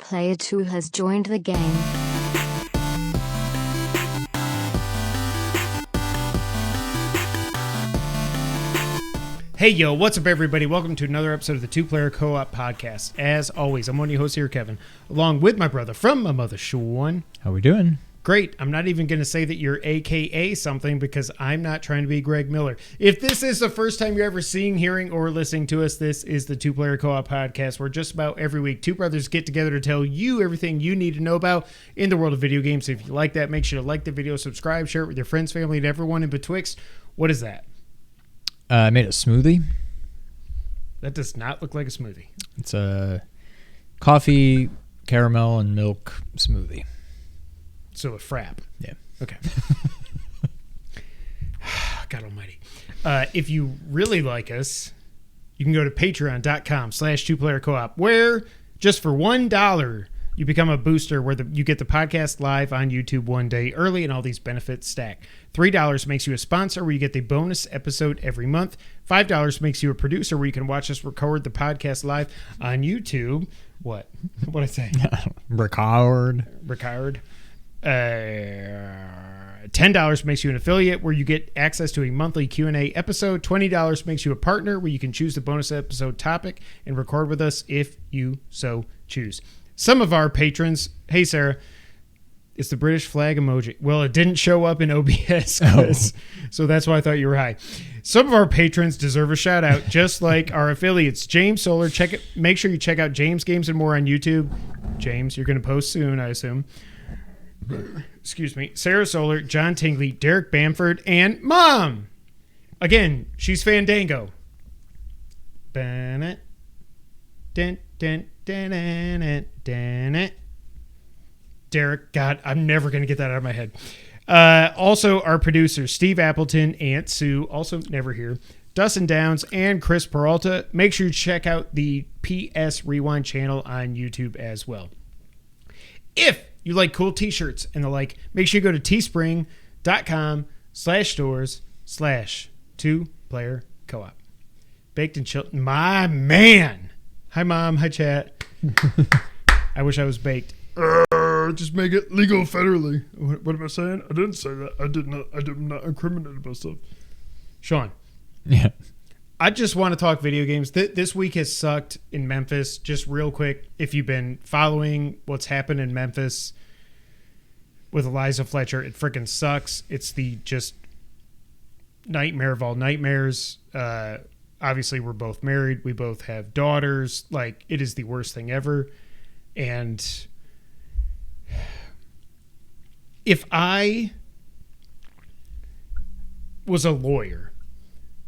Player 2 has joined the game. Hey, yo, what's up, everybody? Welcome to another episode of the Two-Player Co-op Podcast. As always, I'm one of your hosts here, Kevin, along with my brother from my mother, Sean. How we doing? Great. I'm not even going to say that you're AKA something because I'm not trying to be Greg Miller. If this is the first time you're ever seeing, hearing, or listening to us, this is the Two-Player Co-op Podcast, where just about every week two brothers get together to tell you everything you need to know about in the world of video games. If you like that, make sure to like the video, subscribe, share it with your friends, family, and everyone in betwixt. What is that? I made a smoothie. That does not look like a smoothie. It's a coffee, caramel, and milk smoothie. So a frap. Yeah. Okay. God almighty. If you really like us, you can go to patreon.com/2playercoop, where just for $1, you become a booster where you get the podcast live on YouTube one day early and all these benefits stack. $3 makes you a sponsor where you get the bonus episode every month. $5 makes you a producer where you can watch us record the podcast live on YouTube. What? What'd I say? Record. $10 makes you an affiliate where you get access to a monthly Q&A episode. $20 makes you a partner where you can choose the bonus episode topic and record with us if you so choose. Some of our patrons, hey Sarah, it's the British flag emoji. Well, it didn't show up in OBS, so that's why I thought you were high. Some of our patrons deserve a shout out, just like our affiliates. James Solar, make sure you check out James Games and More on YouTube. James, you're going to post soon, I assume. Excuse me. Sarah Solar, John Tingley, Derek Bamford, and Mom. Again, she's Fandango. Derek, God, I'm never going to get that out of my head. Also, our producers, Steve Appleton, Aunt Sue, also never here, Dustin Downs, and Chris Peralta. Make sure you check out the PS Rewind channel on YouTube as well. If you like cool t-shirts and the like, make sure you go to teespring.com/stores/2player-co-op. Baked and chilled. My man. Hi, Mom. Hi, chat. I wish I was baked. Just make it legal federally. What am I saying? I didn't say that. I did not incriminate myself. Sean. Yeah. I just want to talk video games. This week has sucked in Memphis. Just real quick, if you've been following what's happened in Memphis with Eliza Fletcher, it freaking sucks. It's the just nightmare of all nightmares. Obviously, we're both married. We both have daughters. Like, it is the worst thing ever. And if I was a lawyer,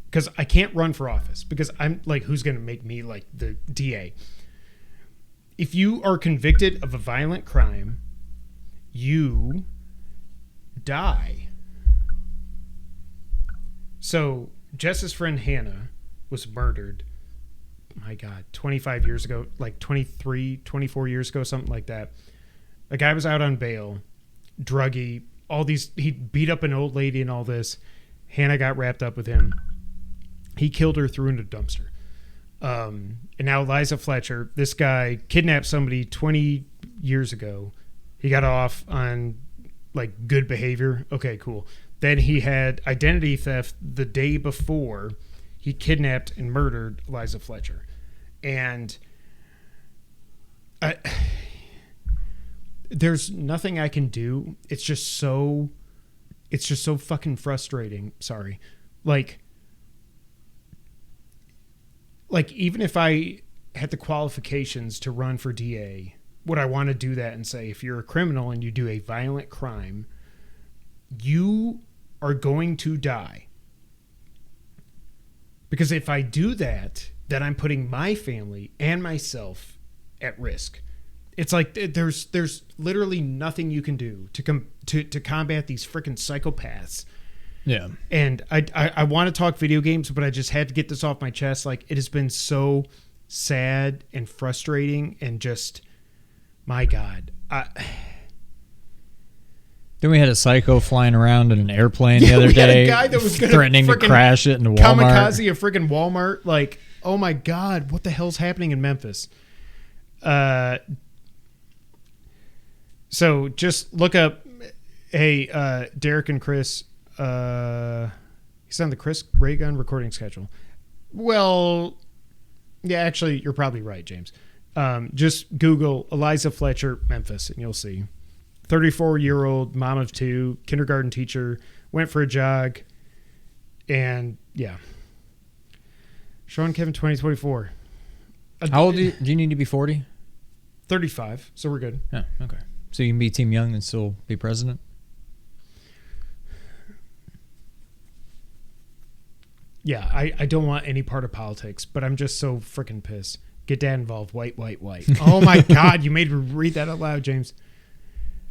because I can't run for office, because I'm like, who's going to make me like the DA? If you are convicted of a violent crime, you die. So Jess's friend Hannah was murdered, my God, 25 years ago, like 23, 24 years ago, something like that. A guy was out on bail, druggy, he beat up an old lady and all this. Hannah got wrapped up with him. He killed her, threw her in a dumpster. And now Eliza Fletcher, this guy kidnapped somebody 20 years ago. He got off on like good behavior. Okay, cool. Then he had identity theft the day before he kidnapped and murdered Eliza Fletcher. And there's nothing I can do. It's just so fucking frustrating. Sorry. Like even if I had the qualifications to run for DA, would I want to do that and say, if you're a criminal and you do a violent crime, you are going to die? Because if I do that, then I'm putting my family and myself at risk. It's like there's literally nothing you can do to combat these freaking psychopaths. Yeah. And I want to talk video games, but I just had to get this off my chest. Like, it has been so sad and frustrating and just, my God. Then we had a psycho flying around in an airplane the other day, a guy that was threatening to crash it into Walmart. Kamikaze a freaking Walmart. Like, oh my God, what the hell's happening in Memphis? So just look up, hey, Derek and Chris. He's on the Chris Raygun recording schedule. Well, yeah, actually, you're probably right, James. Just Google Eliza Fletcher, Memphis, and you'll see. 34-year-old mom of two, kindergarten teacher, went for a jog, and yeah. Sean Kevin 2024. How old do you need to be 40? 35, so we're good. Yeah, okay. So you can be Team Young and still be president? Yeah, I don't want any part of politics, but I'm just so freaking pissed. Get dad involved. White, white, white. Oh my God, you made me read that out loud, James.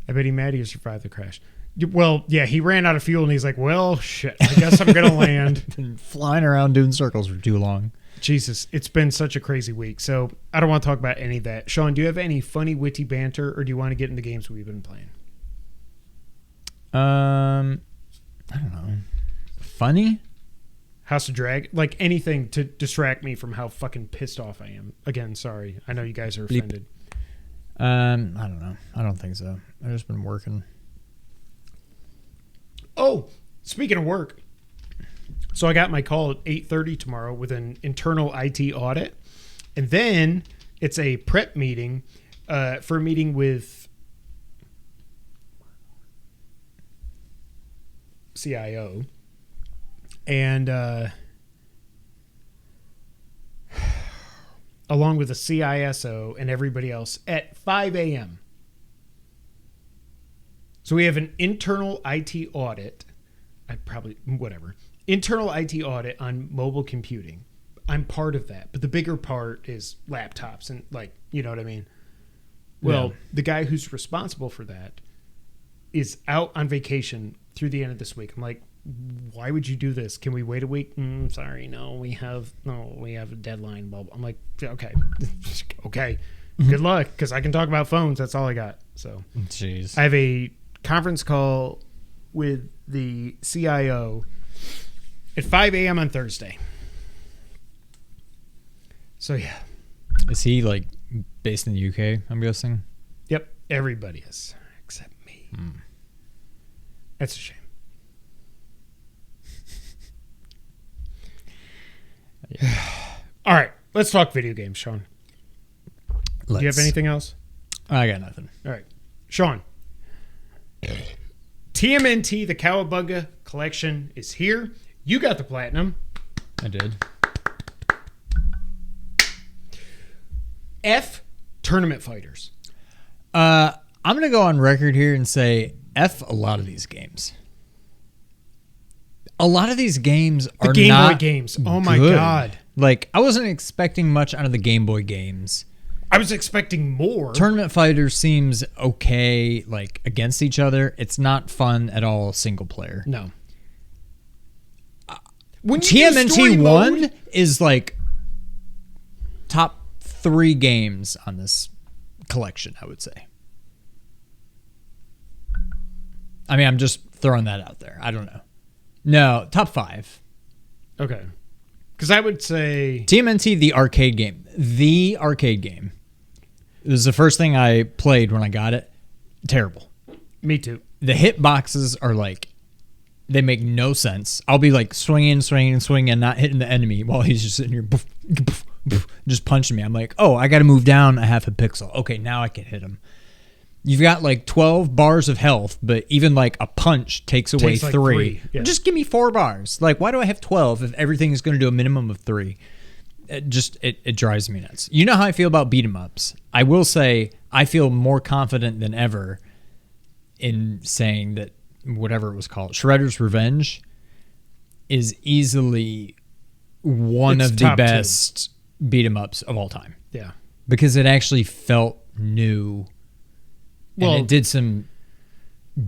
I bet he mad he survived the crash. Well, yeah, he ran out of fuel and he's like, well, shit, I guess I'm going to land. Been flying around doing circles for too long. Jesus, it's been such a crazy week. So I don't want to talk about any of that. Sean, do you have any funny, witty banter, or do you want to get in the games we've been playing? I don't know. Funny? House of Drag? Like anything to distract me from how fucking pissed off I am. Again, sorry. I know you guys are offended. I don't know. I don't think so. I've just been working. Oh, speaking of work. So I got my call at 8:30 tomorrow with an internal IT audit. And then it's a prep meeting for a meeting with CIO. And along with the CISO and everybody else at 5 a.m. So we have an internal IT audit. Internal IT audit on mobile computing. I'm part of that. But the bigger part is laptops and you know what I mean? Well, The guy who's responsible for that is out on vacation through the end of this week. I'm like, why would you do this? Can we wait a week? Sorry, no, we have a deadline. I'm like, okay. Good luck, because I can talk about phones. That's all I got. So, jeez, I have a conference call with the CIO at 5 a.m. on Thursday. So yeah, is he based in the UK? I'm guessing. Yep, everybody is except me. That's a shame. Yeah. All right, let's talk video games, Sean. Do you have anything else? I got nothing. All right, Sean. TMNT The Cowabunga Collection is here. You got the platinum. I did. F tournament fighters. I'm going to go on record here and say F a lot of these games. A lot of these games are the Game not Boy games. Oh my good. God. I wasn't expecting much out of the Game Boy games. I was expecting more. Tournament Fighter seems okay, against each other. It's not fun at all single player. No. TMNT 1 is top 3 games on this collection, I would say. I mean, I'm just throwing that out there. I don't know. No, top 5. Okay. Because I would say TMNT, the arcade game. The arcade game. It was the first thing I played when I got it. Terrible. Me too. The hitboxes are they make no sense. I'll be swinging, and not hitting the enemy while he's just sitting here boof, boof, boof, just punching me. I'm like, oh, I got to move down a half a pixel. Okay, now I can hit him. You've got 12 bars of health, but even a punch takes away 3. Yeah. Just give me 4 bars. Why do I have 12 if everything is going to do a minimum of 3? It drives me nuts. You know how I feel about beat 'em ups. I will say I feel more confident than ever in saying that whatever it was called, Shredder's Revenge, is easily one of the best beat 'em ups of all time. Yeah. Because it actually felt new. Well, and it did some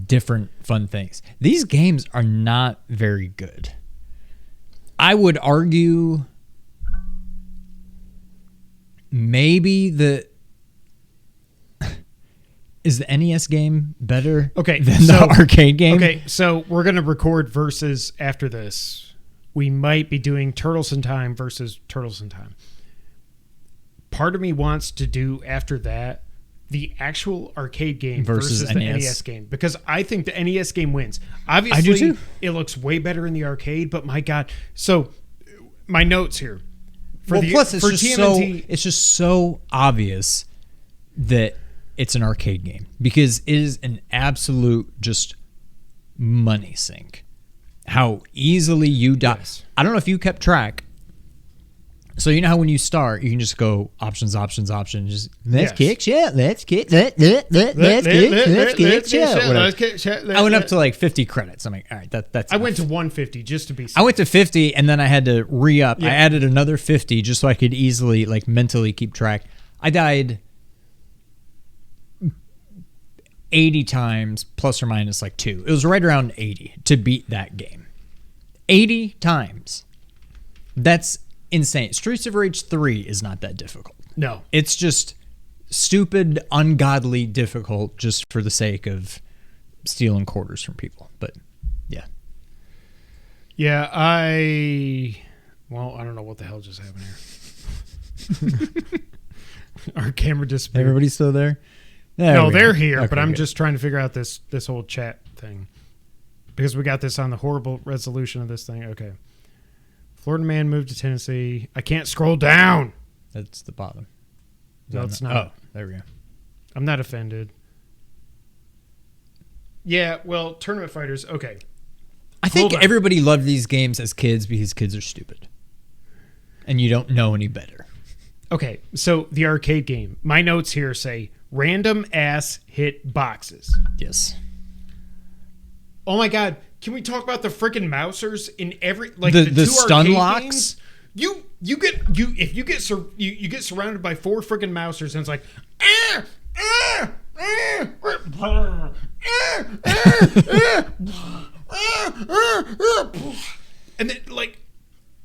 different fun things. These games are not very good. I would argue maybe is the NES game better than the arcade game? Okay, so we're going to record versus after this. We might be doing Turtles in Time versus Turtles in Time. Part of me wants to do after that the actual arcade game Versus versus the NES. NES game, because I think the NES game wins. Obviously, I do too. it looks way better in the arcade, but my God. So, my notes here. Plus it's for just TMNT, it's just so obvious that it's an arcade game because it is an absolute just money sink. How easily you die. Yes. I don't know if you kept track. So you know how when you start, you can just go options. Just let's Yes. kick shit. Let's kick. Let's kick shit. Whatever. I went up to like 50 credits. I'm like, all right, that's. I enough. went to 150 just to be safe. I went to 50 and then I had to re-up. Yeah. I added another 50 just so I could easily like mentally keep track. I died 80 times plus or minus like 2. It was right around 80 to beat that game. 80 times. That's insane. Streets of Rage 3 is not that difficult. No. It's just stupid, ungodly difficult just for the sake of stealing quarters from people. But yeah. Yeah, well, I don't know what the hell just happened here. Our camera disappeared. Everybody still there? No, they're here, Okay, but I'm good. just trying to figure out this whole chat thing. Because we got this on the horrible resolution of this thing. Okay. Florida man moved to Tennessee. I can't scroll down. That's the bottom. No, it's not. Oh, there we go. I'm not offended. Yeah, well, Tournament Fighters, okay. I think Hold on. everybody loved these games as kids because kids are stupid. And you don't know any better. Okay, so the arcade game. My notes here say random ass hit boxes. Yes. Oh my God! Can we talk about the freaking mousers in every like The two stun arcade locks? games? You get surrounded by 4 freaking mousers and it's like and then like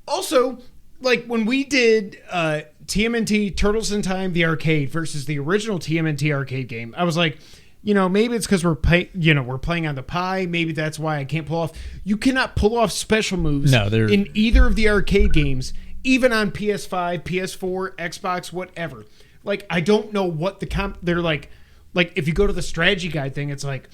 also like when we did TMNT Turtles in Time the arcade versus the original TMNT arcade game, I was like, you know, maybe it's because we're playing on the Pi. Maybe that's why I can't pull off. You cannot pull off special moves in either of the arcade games, even on PS5, PS4, Xbox, whatever. Like, I don't know what they're like. Like, if you go to the strategy guide thing, it's like,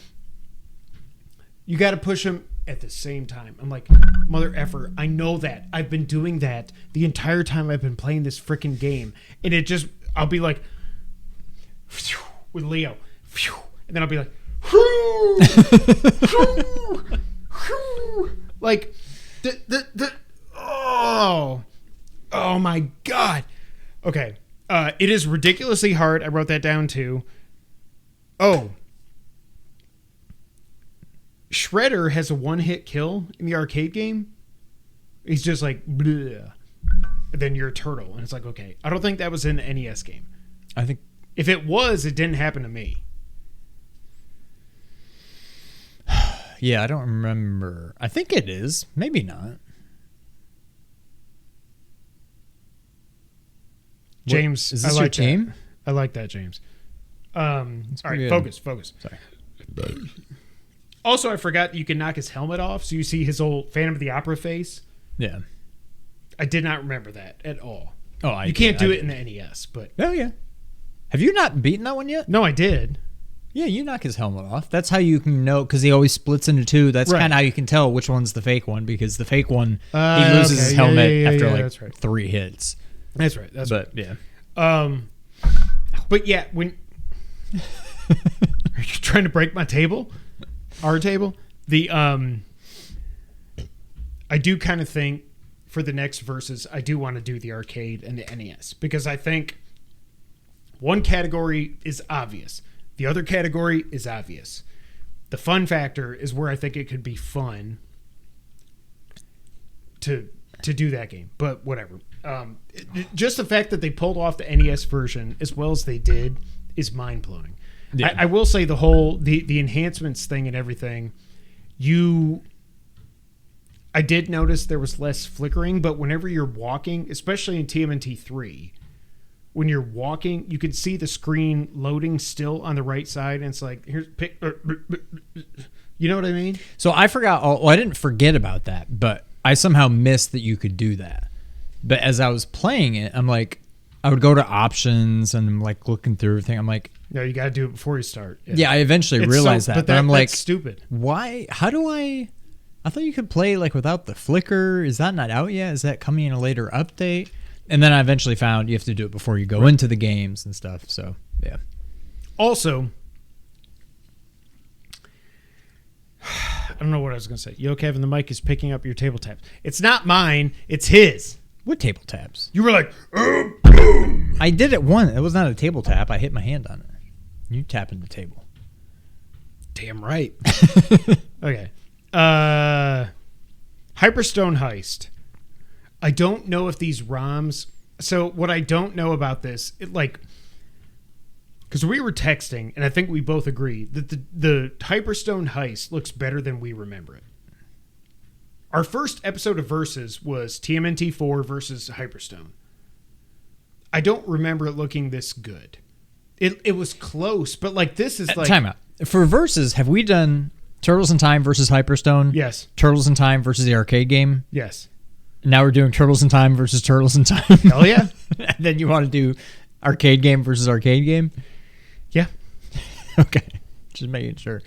you got to push them at the same time. I'm like, mother effer, I know that. I've been doing that the entire time I've been playing this freaking game. And it just, I'll be like, with Leo. And then I'll be like, like, oh my God. Okay. It is ridiculously hard. I wrote that down too. Oh. Shredder has a one-hit kill in the arcade game. He's just like, bleh. And then you're a turtle. And it's like, okay. I don't think that was in the NES game. I think if it was, it didn't happen to me. Yeah, I don't remember. I think it is. Maybe not. James, is this I like your team? That. I like that, James. All right, good. focus. Sorry. Also, I forgot you can knock his helmet off, so you see his old Phantom of the Opera face. Yeah. I did not remember that at all. Oh, you can't do it in the NES, but oh yeah. Have you not beaten that one yet? no, I did. Yeah, you knock his helmet off. That's how you can know, because he always splits into two. That's Right. kind of how you can tell which one's the fake one, because the fake one, he loses his helmet after like that's right. 3 hits. That's right. That's But right. yeah. But yeah, when are you trying to break my table? Our table? The I do kind of think for the next verses, I do want to do the arcade and the NES, because I think one category is obvious. The other category is obvious. The fun factor is where I think it could be fun to do that game, but whatever. Just the fact that they pulled off the NES version as well as they did is mind blowing. Yeah. I will say the whole the enhancements thing and everything. I did notice there was less flickering, but whenever you're walking, especially in TMNT 3, when you're walking, you can see the screen loading still on the right side, and it's like, here's pick. You know what I mean? So I forgot. Well, I didn't forget about that, but I somehow missed that you could do that. But as I was playing it, I'm like, I would go to options and I'm like looking through everything. I'm like, No, you got to do it before you start. Yeah, I eventually It's realized so- that. but But I'm like, that's stupid. why? How do I thought you could play like without the flicker. Is that not out yet? Is that coming in a later update? And then I eventually found you have to do it before you go into the games and stuff. So, yeah. Also, I don't know what I was going to say. Yo, Kevin, the mic is picking up your table taps. It's not mine. It's his. What table taps? You were like, I did it one. It was not a table tap. I hit my hand on it. You tapping the table. damn right. Okay. Hyperstone Heist. I don't know if these ROMs. So what I don't know about this, because we were texting, and I think we both agree that the Hyperstone Heist looks better than we remember it. Our first episode of Versus was TMNT 4 versus Hyperstone. I don't remember it looking this good. It was close, but this is like... Time out. For Versus, have we done Turtles in Time versus Hyperstone? Yes. Turtles in Time versus the arcade game? Yes. Now we're doing Turtles in Time versus Turtles in Time. Hell yeah. And then you want to do arcade game versus arcade game? Yeah. Okay. Just making sure. Do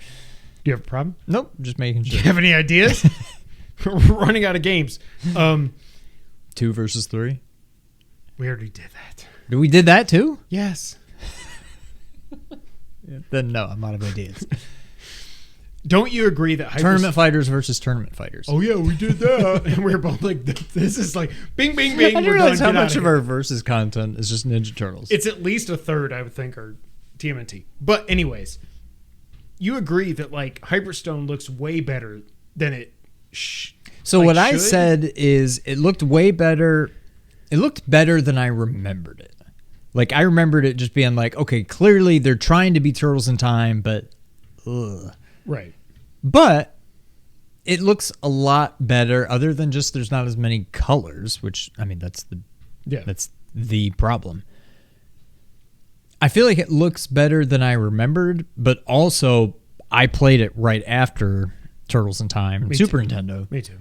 you have a problem? Nope. Just making Do sure. you have any ideas? We're running out of games. 2 versus 3? We already did that. We did that too? Yes. Then no, I'm out of ideas. Don't you agree that Tournament fighters versus tournament fighters. Oh yeah, we did that, and we were both like, "This is like, bing, bing, bing." I didn't realize how much of here. our Versus content is just Ninja Turtles. It's at least a third, I would think, are TMNT. But anyways, you agree that Hyperstone looks way better than it. So what I should? said is it looked way better. It looked better than I remembered it. I remembered it just being okay, clearly they're trying to be Turtles in Time, but ugh. Right. But it looks a lot better other than just there's not as many colors, which that's the problem. I feel like it looks better than I remembered, but also I played it right after Turtles in Time, Super Nintendo. Me too.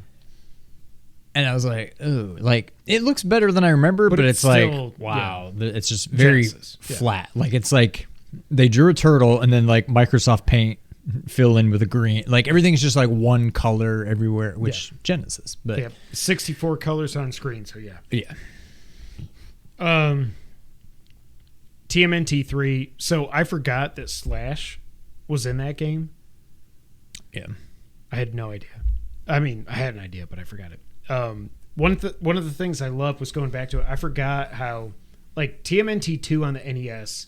And I was like, ooh, it looks better than I remember, but it's still, wow, it's just very Genesis. Yeah. flat. It's like they drew a turtle and then Microsoft Paint fill in with a green. Everything's just one color everywhere, which Genesis. But they have 64 colors on screen, so yeah. Yeah. TMNT 3. So I forgot that Slash was in that game. Yeah. I had no idea. I mean, I had an idea, but I forgot it. One of the things I loved was going back to it. I forgot how, TMNT 2 on the NES,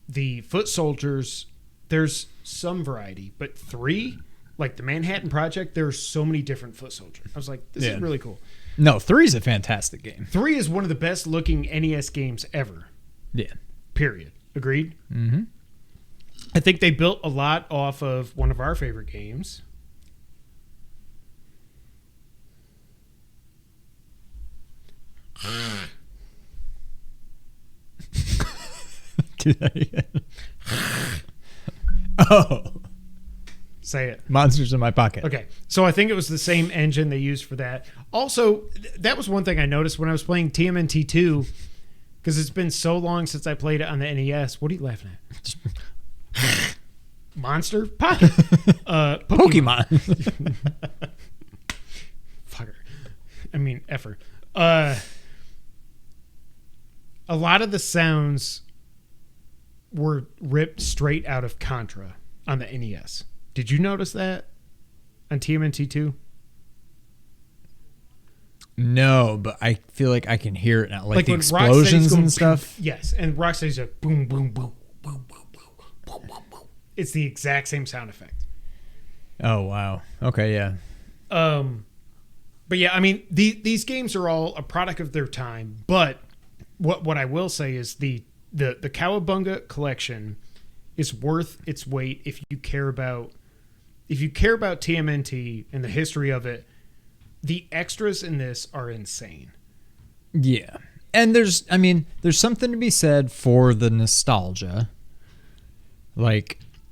the foot soldiers, there's some variety, but 3, the Manhattan Project, there's so many different foot soldiers. I was like, this is really cool. No, 3 is a fantastic game. 3 is one of the best looking NES games ever. Yeah. Period. Agreed? Mm-hmm. I think they built a lot off of one of our favorite games. Do that again. Oh. Say it. Monsters in My Pocket. Okay. So I think it was the same engine they used for that. Also, that was one thing I noticed when I was playing TMNT 2, because it's been so long since I played it on the NES. What are you laughing at? Monster? Pocket. Pokemon. Fucker. I mean, effer. A lot of the sounds were ripped straight out of Contra on the NES. Did you notice that on TMNT 2? No, but I feel like I can hear it now. The when explosions Rocksteady's going and stuff. Yes, and Rocksteady's like boom, boom, boom, boom, boom, boom, boom, boom, boom. It's the exact same sound effect. Oh, wow. Okay, yeah. But yeah, I mean, these games are all a product of their time. But what I will say is the Cowabunga Collection is worth its weight if you care about TMNT and the history of it. The extras in this are insane. Yeah. And there's something to be said for the nostalgia.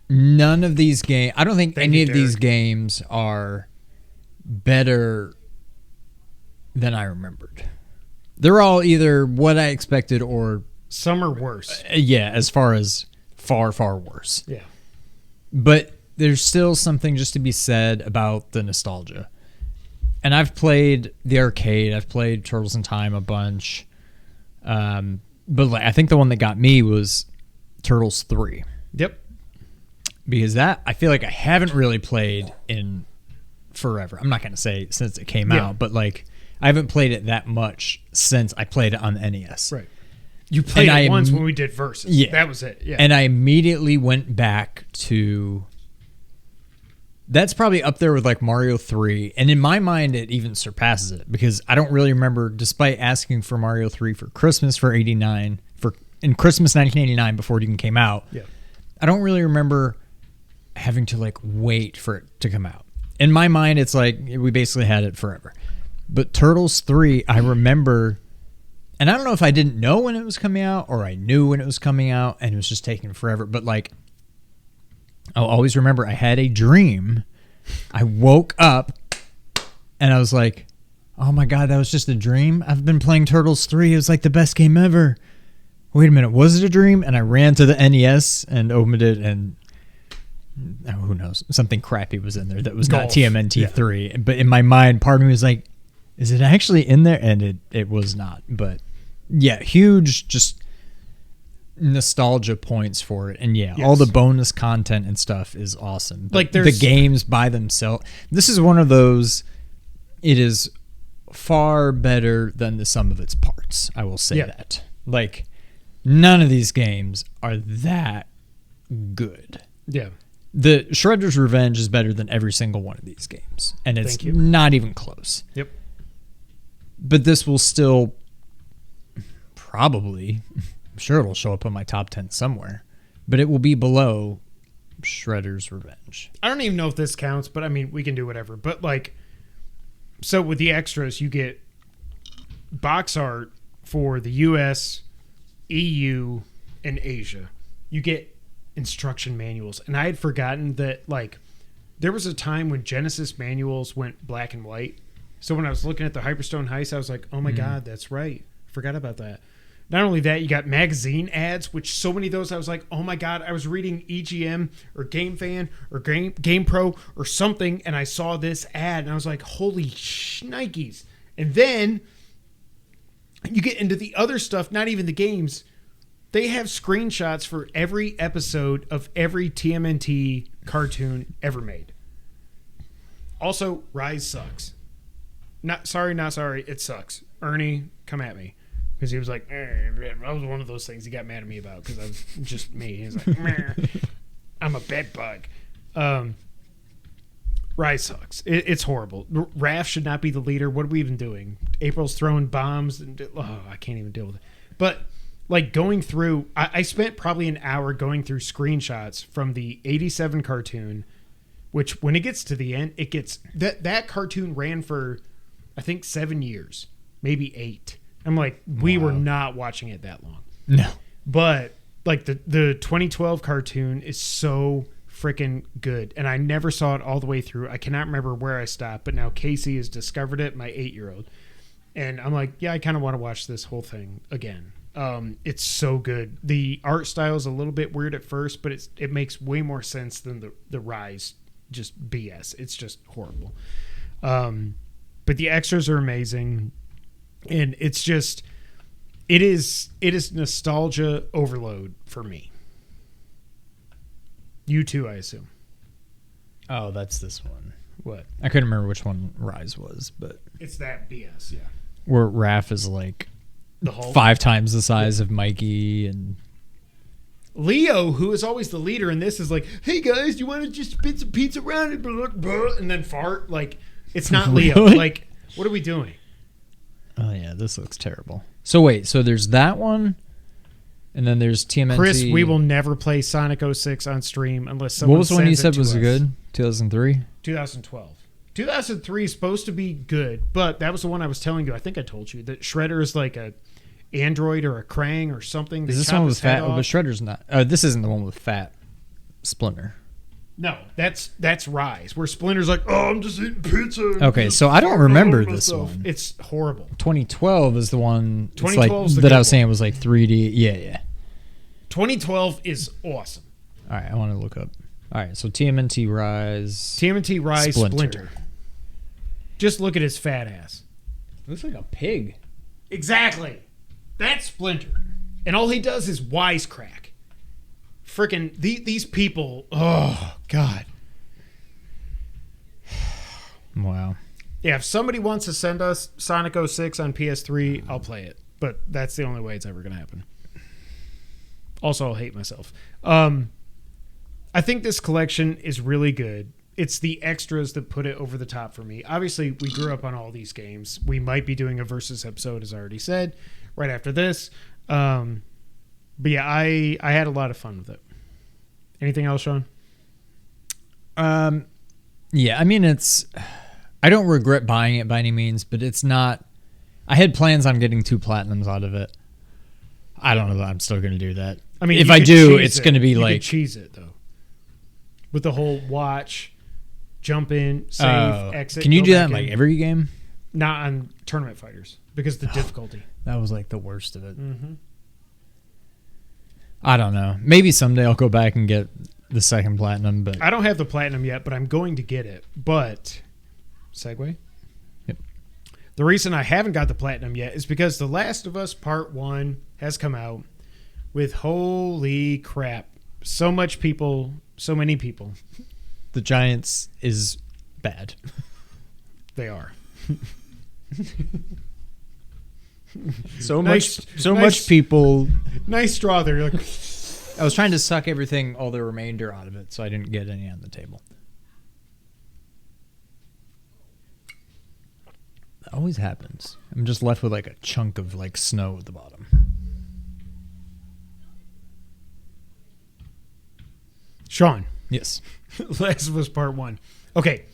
None of these games, I don't think any of these games are better than I remembered. They're all either what I expected or some are worse. Yeah, as far as far, far worse. Yeah. But there's still something just to be said about the nostalgia. And I've played the arcade. I've played Turtles in Time a bunch. But like, I think the one that got me was Turtles 3. Yep. Because that, I feel like I haven't really played in forever. I'm not going to say since it came out, but like I haven't played it that much since I played it on the NES. Right. You played it once when we did Versus. Yeah. That was it. Yeah. And I immediately went back to... That's probably up there with like Mario 3. And in my mind, it even surpasses it because I don't really remember, despite asking for Mario 3 for Christmas for 89, in Christmas 1989 before it even came out, I don't really remember having to like wait for it to come out. In my mind, it's like we basically had it forever. But Turtles 3, I remember, and I don't know if I didn't know when it was coming out or I knew when it was coming out and it was just taking forever, but like I'll always remember I had a dream. I woke up and I was like, oh my God, that was just a dream? I've been playing Turtles 3. It was like the best game ever. Wait a minute, was it a dream? And I ran to the NES and opened it and who knows, something crappy was in there that was not TMNT 3. But in my mind, part of me was like, is it actually in there? And it was not. But yeah, huge just nostalgia points for it. And all the bonus content and stuff is awesome. Like the games by themselves. This is one of those, it is far better than the sum of its parts. I will say that. Like none of these games are that good. Yeah. The Shredder's Revenge is better than every single one of these games. And it's not even close. Yep. But this will still probably, I'm sure it'll show up on my top 10 somewhere, but it will be below Shredder's Revenge. I don't even know if this counts, but I mean, we can do whatever. But like, so with the extras, you get box art for the US, EU, and Asia. You get instruction manuals. And I had forgotten that like there was a time when Genesis manuals went black and white. So when I was looking at the Hyperstone Heist, I was like, oh my God, that's right. Forgot about that. Not only that, you got magazine ads, which so many of those I was like, oh my God, I was reading EGM or Game Fan or Game Pro or something, and I saw this ad, and I was like, holy shnikes. And then you get into the other stuff, not even the games. They have screenshots for every episode of every TMNT cartoon ever made. Also, Rise sucks. Not sorry, it sucks. Ernie, come at me. Because he was like, that was one of those things he got mad at me about because I was just me. He was like, I'm a bed bug. Rise sucks. It's horrible. Raph should not be the leader. What are we even doing? April's throwing bombs. And I can't even deal with it. But like going through, I spent probably an hour going through screenshots from the 87 cartoon, which when it gets to the end, it gets, that cartoon ran for, I think 7 years, maybe 8. I'm like, we were not watching it that long. No. But like the 2012 cartoon is so freaking good. And I never saw it all the way through. I cannot remember where I stopped, but now Casey has discovered it, my 8-year-old. And I'm like, yeah, I kind of want to watch this whole thing again. It's so good. The art style is a little bit weird at first, but it makes way more sense than the Rise just BS. It's just horrible. But the extras are amazing. And it's just, it is nostalgia overload for me. You too, I assume. Oh, that's this one. What? I couldn't remember which one Rise was, but it's that BS, yeah. Where Raph is like the Hulk? 5 times the size of Mikey, and Leo, who is always the leader in this, is like, "Hey guys, you want to just spit some pizza around and then fart?" Like, it's not Leo. Really? Like, what are we doing? Oh yeah, this looks terrible. So wait, so there's that one, and then there's TMNT. Chris, we will never play Sonic 06 on stream unless someone. What was the one you sends it said to was us. good? 2003. 2012. 2003 is supposed to be good, but that was the one I was telling you. I think I told you that Shredder is like a android or a Krang or something. They Is this chop one his with head Fat? Oh, off. but Shredder's not. This isn't the one with Fat Splinter. No, that's Rise, where Splinter's like, "Oh, I'm just eating pizza." Okay, so I don't remember this one. It's horrible. 2012 is the one. 2012 is the that good I was one. saying was like 3D. Yeah. 2012 is awesome. All right, I want to look up. All right, so TMNT Rise. TMNT Rise Splinter. Just look at his fat ass. Looks like a pig. Exactly. That's Splinter. And all he does is wisecrack. Freaking these people. Oh, God. Wow. Yeah, if somebody wants to send us Sonic 06 on PS3, I'll play it. But that's the only way it's ever going to happen. Also, I'll hate myself. I think this collection is really good. It's the extras that put it over the top for me. Obviously, we grew up on all these games. We might be doing a Versus episode, as I already said, right after this. But yeah, I had a lot of fun with it. Anything else, Sean? Yeah, I mean, I don't regret buying it by any means, but it's not. I had plans on getting 2 platinums out of it. I don't know that I'm still going to do that. I mean, if I do, it's going to be you like could cheese it though, with the whole watch, jump in, save, exit. Can you do that in back like every game? Not on tournament fighters because of the difficulty. That was like the worst of it. Mm-hmm. I don't know. Maybe someday I'll go back and get the 2nd platinum, but I don't have the platinum yet, but I'm going to get it. But segue. Yep. The reason I haven't got the platinum yet is because The Last of Us Part 1 has come out with holy crap. So many people. the Giants is bad. They are. So Nice- much people. Nice straw there. You're like, I was trying to suck all the remainder out of it, so I didn't get any on the table. That always happens. I'm just left with like a chunk of like snow at the bottom. Sean. Yes. Last of Us Part 1. Okay.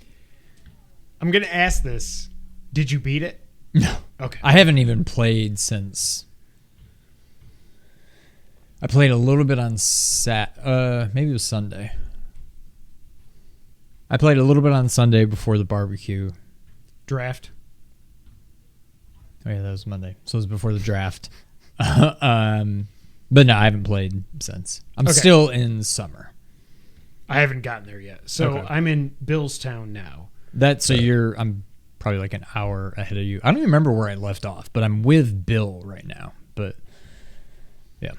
I'm going to ask this. Did you beat it? No. Okay. I haven't even played since. I played a little bit on maybe it was Sunday. I played a little bit on Sunday before the barbecue. Draft. Oh yeah, that was Monday. So it was before the draft. But no, I haven't played since. I'm Okay. still in summer. I haven't gotten there yet. So Okay. I'm in Billstown now. I'm probably like an hour ahead of you. I don't even remember where I left off, but I'm with Bill right now. But yeah.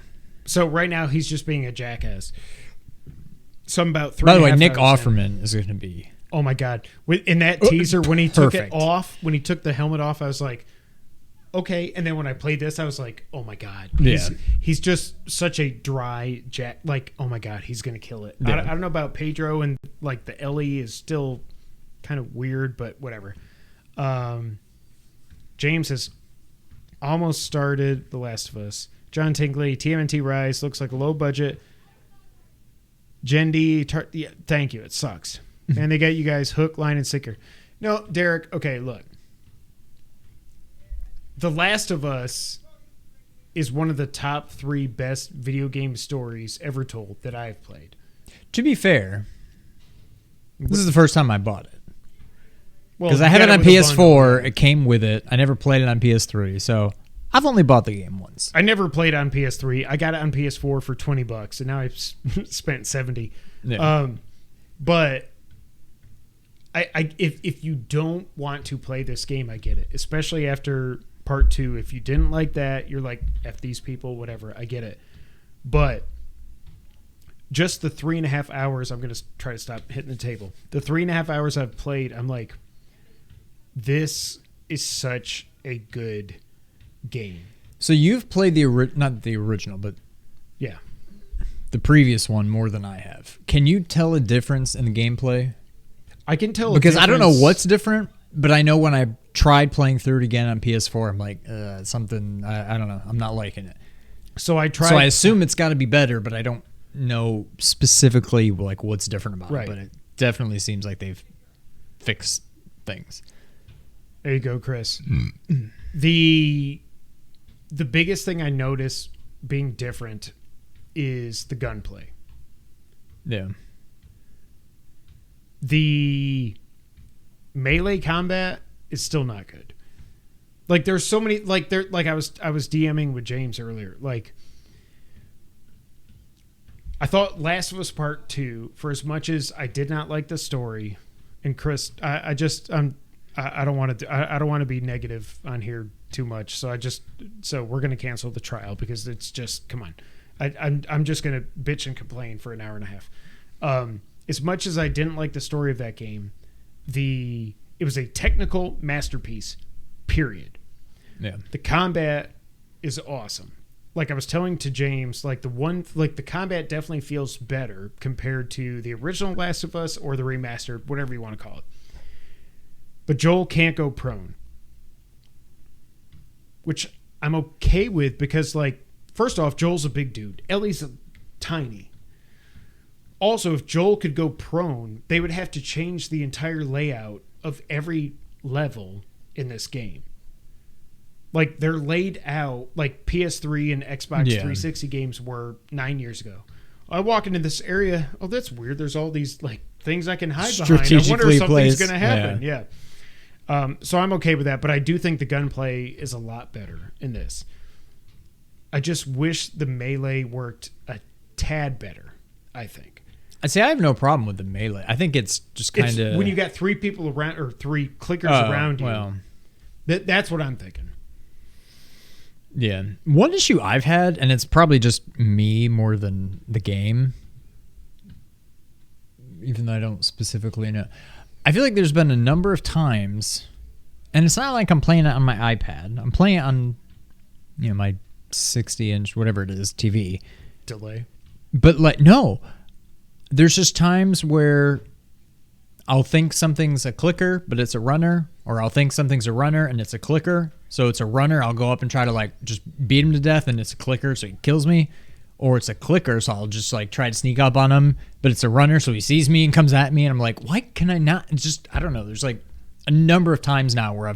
So right now he's just being a jackass. So I'm about 3. By the way, Nick hours in. Offerman is going to be. Oh my God. In that teaser, when he took it Perfect. off, when he took the helmet off, I was like, okay. And then when I played this, I was like, oh my God. Yeah. He's just such a dry jack. Like, oh my God, he's going to kill it. Yeah. I don't know about Pedro, and like the Ellie is still kind of weird, but whatever. James has almost started The Last of Us. John Tingley, TMNT Rise, looks like a low budget. Jendi, yeah, thank you. It sucks. And they get you guys hook, line, and sinker. No, Derek, okay, look. The Last of Us is one of the top 3 best video game stories ever told that I've played. To be fair, this is the first time I bought it. Well, Because I have it on PS4. It came with it. I never played it on PS3. So I've only bought the game once. I never played on PS3. I got it on PS4 for $20, and now I've spent $70. Yeah. But if you don't want to play this game, I get it. Especially after Part 2. If you didn't like that, you're like, F these people, whatever. I get it. But just the 3.5 hours, I'm going to try to stop hitting the table. The 3.5 hours I've played, I'm like, this is such a good game. So you've played not the original, but Yeah. the previous one more than I have. Can you tell a difference in the gameplay? I can tell Because a I don't know difference. what's different, but I know when I tried playing through it again on PS4, I'm like, something, I don't know. I'm not liking it. So I tried. So I assume it's got to be better, but I don't know specifically like what's different about Right. it. But it definitely seems like they've fixed things. There you go, Chris. The biggest thing I notice being different is the gunplay. Yeah. The melee combat is still not good. Like there's so many I was DMing with James earlier. Like I thought Last of Us Part 2, for as much as I did not like the story, and Chris, I don't want to be negative on here too much. So we're going to cancel the trial because it's just, come on. I'm just going to bitch and complain for an hour and a half. As much as I didn't like the story of that game, it was a technical masterpiece, period. Yeah. The combat is awesome. Like I was telling to James, the combat definitely feels better compared to the original Last of Us or the remastered, whatever you want to call it. But Joel can't go prone, which I'm okay with because, like, first off, Joel's a big dude. Ellie's tiny. Also, if Joel could go prone, they would have to change the entire layout of every level in this game. Like, they're laid out like PS3 and Xbox 360 games were 9 years ago. I walk into this area. Oh, that's weird. There's all these like things I can hide behind. I wonder if something's going to happen. Yeah. So I'm okay with that, but I do think the gunplay is a lot better in this. I just wish the melee worked a tad better, I think. I'd say I have no problem with the melee. I think it's just kind of... When you got three people around, or three clickers around you, well, that's what I'm thinking. Yeah. One issue I've had, and it's probably just me more than the game, even though I don't specifically know. I feel like there's been a number of times, and it's not like I'm playing it on my iPad. I'm playing it on, my 60-inch, whatever it is, TV. Delay. But, like, no. There's just times where I'll think something's a clicker, but it's a runner, or I'll think something's a runner and it's a clicker. So it's a runner. I'll go up and try to like just beat him to death, and it's a clicker, so he kills me. Or it's a clicker, so I'll just like try to sneak up on him, but it's a runner, so he sees me and comes at me, and I'm like, why can I not? It's just, I don't know. There's like a number of times now where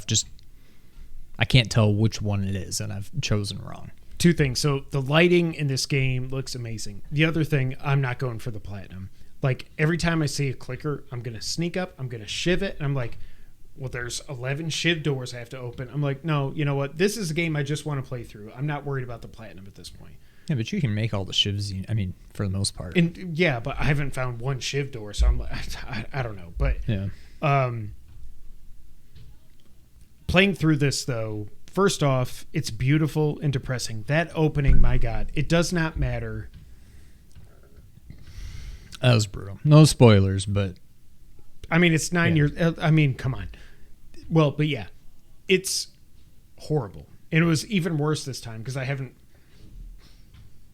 I can't tell which one it is, and I've chosen wrong. Two things. So the lighting in this game looks amazing. The other thing, I'm not going for the platinum. Like, every time I see a clicker, I'm going to sneak up, I'm going to shiv it, and I'm like, well, there's 11 shiv doors I have to open. I'm like, no, you know what? This is a game I just want to play through. I'm not worried about the platinum at this point. Yeah, but you can make all the shivs, for the most part. And yeah, but I haven't found one shiv door, so I'm like, I don't know. But yeah. Playing through this, though, first off, it's beautiful and depressing. That opening, my God, it does not matter. That was brutal. No spoilers, but... I mean, it's 9 years... I mean, come on. Well, but yeah, it's horrible. And it was even worse this time because I haven't...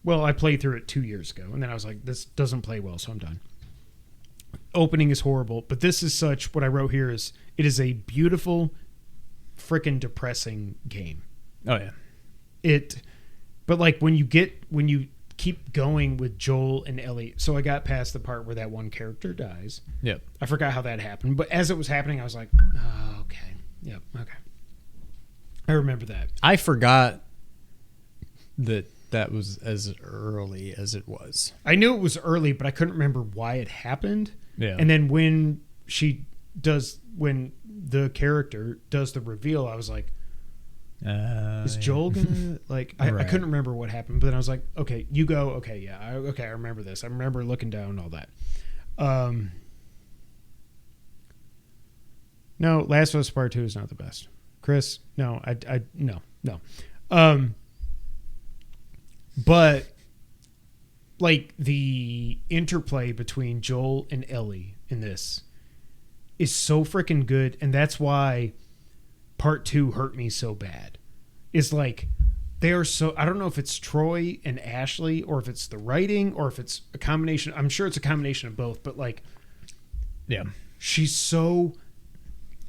Well, I played through it 2 years ago, and then I was like, this doesn't play well, so I'm done. Opening is horrible, but this is such... What I wrote here is, it is a beautiful, freaking depressing game. Oh, yeah. But like, when you keep going with Joel and Ellie. So I got past the part where that one character dies. Yep. I forgot how that happened. But as it was happening, I was like, oh, okay. Yep. Okay. I remember that. I forgot that was as early as it was. I knew it was early, but I couldn't remember why it happened. Yeah. And then when the character does the reveal, I was like, is Joel gonna like? I couldn't remember what happened, but then I was like, "Okay, you go." Okay, yeah, I remember this. I remember looking down and all that. No, Last of Us Part 2 is not the best. Chris, no, no. But like the interplay between Joel and Ellie in this is so freaking good, and that's why Part 2 hurt me so bad. Is like, they are so... I don't know if it's Troy and Ashley, or if it's the writing, or if it's a combination. I'm sure it's a combination of both, but like... Yeah. She's so...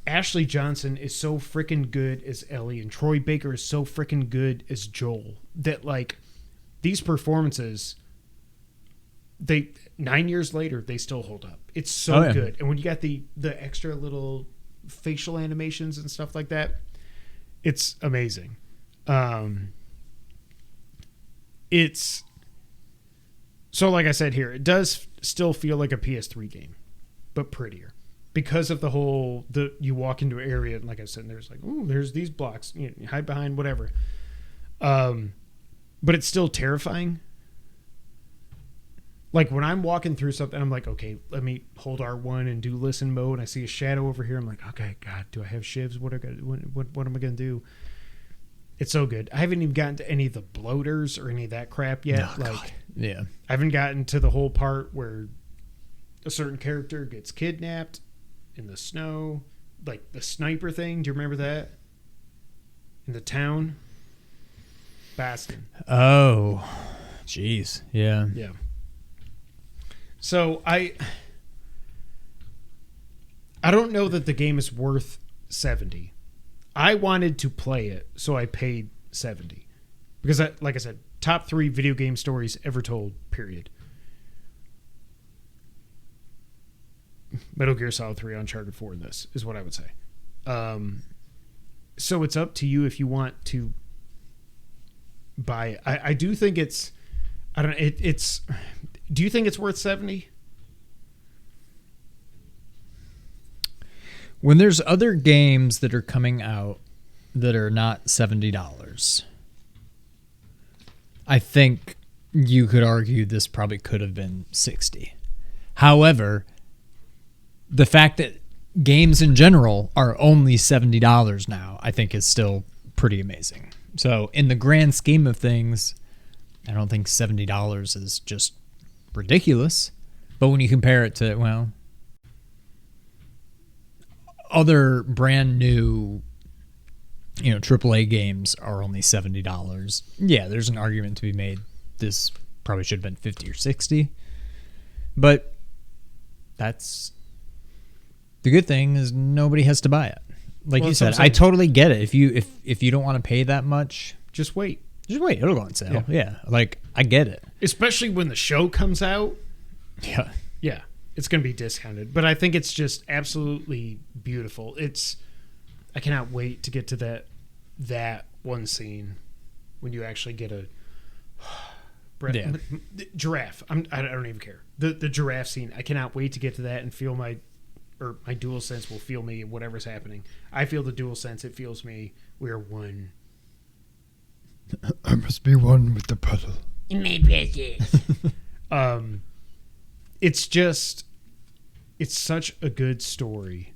Ashley Johnson is so freaking good as Ellie, and Troy Baker is so freaking good as Joel, that like, these performances... 9 years later, they still hold up. It's so good. And when you got the extra little facial animations and stuff like that, it's amazing. It's so, like I said here, it does still feel like a PS3 game, but prettier because of you walk into an area, and like I said, and there's like, oh, there's these blocks, you hide behind whatever. But it's still terrifying. Like when I'm walking through something, I'm like, okay, let me hold R1 and do listen mode. And I see a shadow over here. I'm like, okay, God, do I have shivs? What am I gonna do? It's so good. I haven't even gotten to any of the bloaters or any of that crap yet. Oh, God. Yeah. I haven't gotten to the whole part where a certain character gets kidnapped in the snow, like the sniper thing. Do you remember that? In the town, Bastion. Oh, jeez. Yeah. Yeah. So I don't know that the game is worth $70. I wanted to play it, so I paid $70 because, like I said, top 3 video game stories ever told. Period. Metal Gear Solid 3, Uncharted 4, and this is what I would say. So it's up to you if you want to buy it. I do think it's. I don't. It's. Do you think it's worth $70? When there's other games that are coming out that are not $70, I think you could argue this probably could have been $60. However, the fact that games in general are only $70 now, I think is still pretty amazing. So in the grand scheme of things, I don't think $70 is just ridiculous. But when you compare it to, well, other brand new, AAA games are only $70. Yeah, there's an argument to be made. This probably should have been $50 or $60. But that's the good thing is nobody has to buy it. Like you said, I totally get it. If you don't want to pay that much, just wait. Just wait. It'll go on sale. Yeah. Like, I get it. Especially when the show comes out. Yeah. Yeah. It's going to be discounted. But I think it's just absolutely beautiful. I cannot wait to get to that one scene when you actually get a giraffe. I don't even care. The giraffe scene. I cannot wait to get to that and feel my dual sense will feel me, whatever's happening. I feel the dual sense. It feels me. We are one. I must be one with the puddle. In my precious. It's such a good story.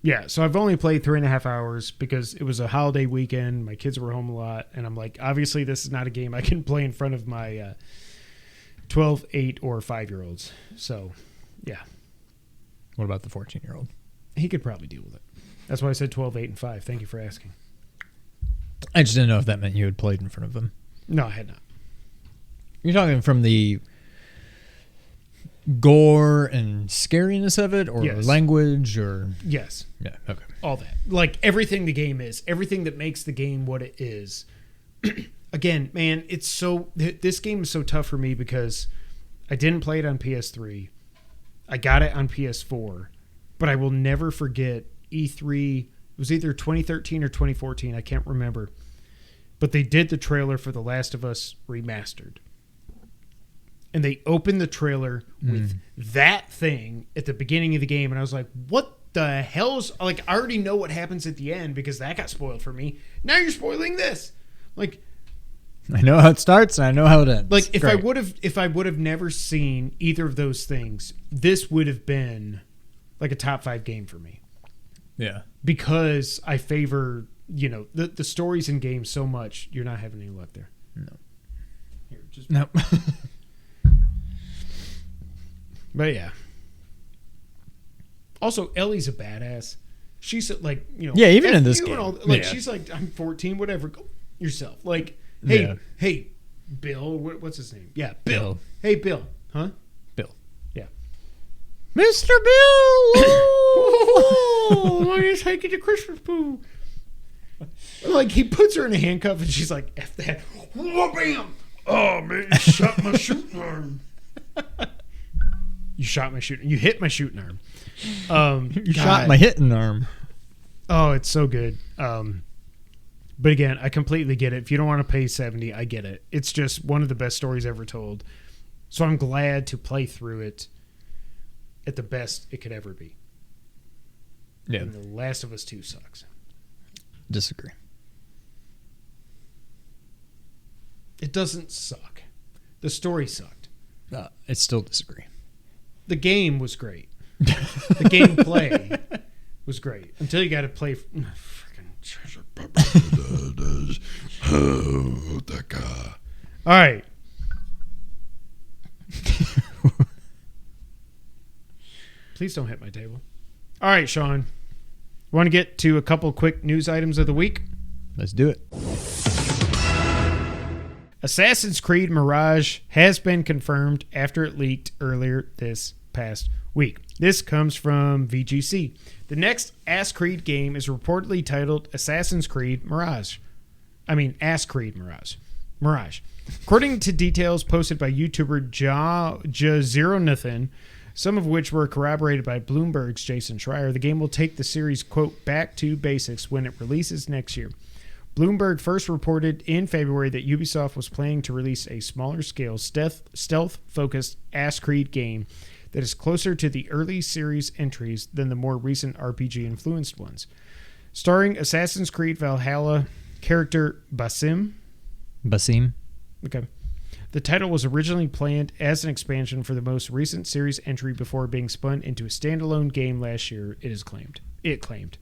Yeah, so I've only played 3.5 hours because it was a holiday weekend. My kids were home a lot, and I'm like, obviously this is not a game I can play in front of my 12, 8, or 5-year-olds. So, yeah. What about the 14-year-old? He could probably deal with it. That's why I said 12, 8, and 5. Thank you for asking. I just didn't know if that meant you had played in front of them. No, I had not. You're talking from the gore and scariness of it, or Yes. language, or Yes. yeah, okay, All that. Like everything the game is, everything that makes the game what it is. Again, man, this game is so tough for me because I didn't play it on PS3. I got it on PS4, but I will never forget E3. It was either 2013 or 2014. I can't remember. But they did the trailer for The Last of Us Remastered. And they opened the trailer with that thing at the beginning of the game. And I was like, what the hell's... Like, I already know what happens at the end because that got spoiled for me. Now you're spoiling this. Like... I know how it starts and I know how it ends. Like, if I would have never seen either of those things, this would have been like a top 5 game for me. Yeah. Because I favor, the stories in games so much. You're not having any luck there. No. Here, just No. But yeah. Also, Ellie's a badass. She's like, Yeah, even F in this you and game. all- like, Yeah. she's like, I'm 14, whatever. Go yourself. Like, Yeah. hey, Bill. What's his name? Yeah, Bill. Bill. Hey, Bill. Huh? Bill. Yeah. Mr. Bill! Oh, I just take you to Christmas poo. Like, he puts her in a handcuff and she's like, F that. Whoa, bam! Oh, man, you shot my shooting arm. You shot my shooting. You hit my shooting arm. You shot my hitting arm. Oh, it's so good. But again, I completely get it. If you don't want to pay $70, I get it. It's just one of the best stories ever told. So I'm glad to play through it at the best it could ever be. Yeah. And The Last of Us 2 sucks. Disagree. It doesn't suck. The story sucked. I still disagree. The game was great. The gameplay was great until you got to play freaking treasure. All right. Please don't hit my table. All right, Sean. Want to get to a couple quick news items of the week? Let's do it. Assassin's Creed Mirage has been confirmed after it leaked earlier this past week. This comes from VGC. The next Ass Creed game is reportedly titled Assassin's Creed Mirage. Ass Creed Mirage. Mirage. According to details posted by YouTuber Jazeronathan, some of which were corroborated by Bloomberg's Jason Schreier, the game will take the series, quote, back to basics when it releases next year. Bloomberg first reported in February that Ubisoft was planning to release a smaller-scale, stealth-focused Ass Creed game that is closer to the early series entries than the more recent RPG-influenced ones. Starring Assassin's Creed Valhalla character Basim. Okay. The title was originally planned as an expansion for the most recent series entry before being spun into a standalone game last year, it claimed. It claimed?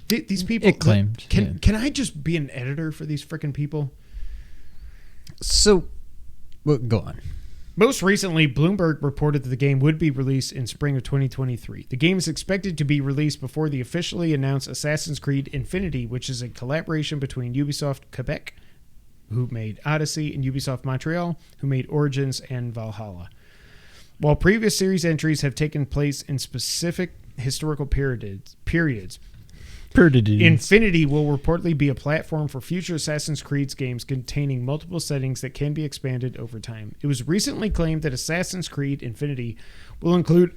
These people... It claimed. Can I just be an editor for these freaking people? So, well, go on. Most recently, Bloomberg reported that the game would be released in spring of 2023. The game is expected to be released before the officially announced Assassin's Creed Infinity, which is a collaboration between Ubisoft Quebec, who made Odyssey, and Ubisoft Montreal, who made Origins and Valhalla. While previous series entries have taken place in specific historical periods, Infinity will reportedly be a platform for future Assassin's Creed games containing multiple settings that can be expanded over time. It was recently claimed that Assassin's Creed Infinity will include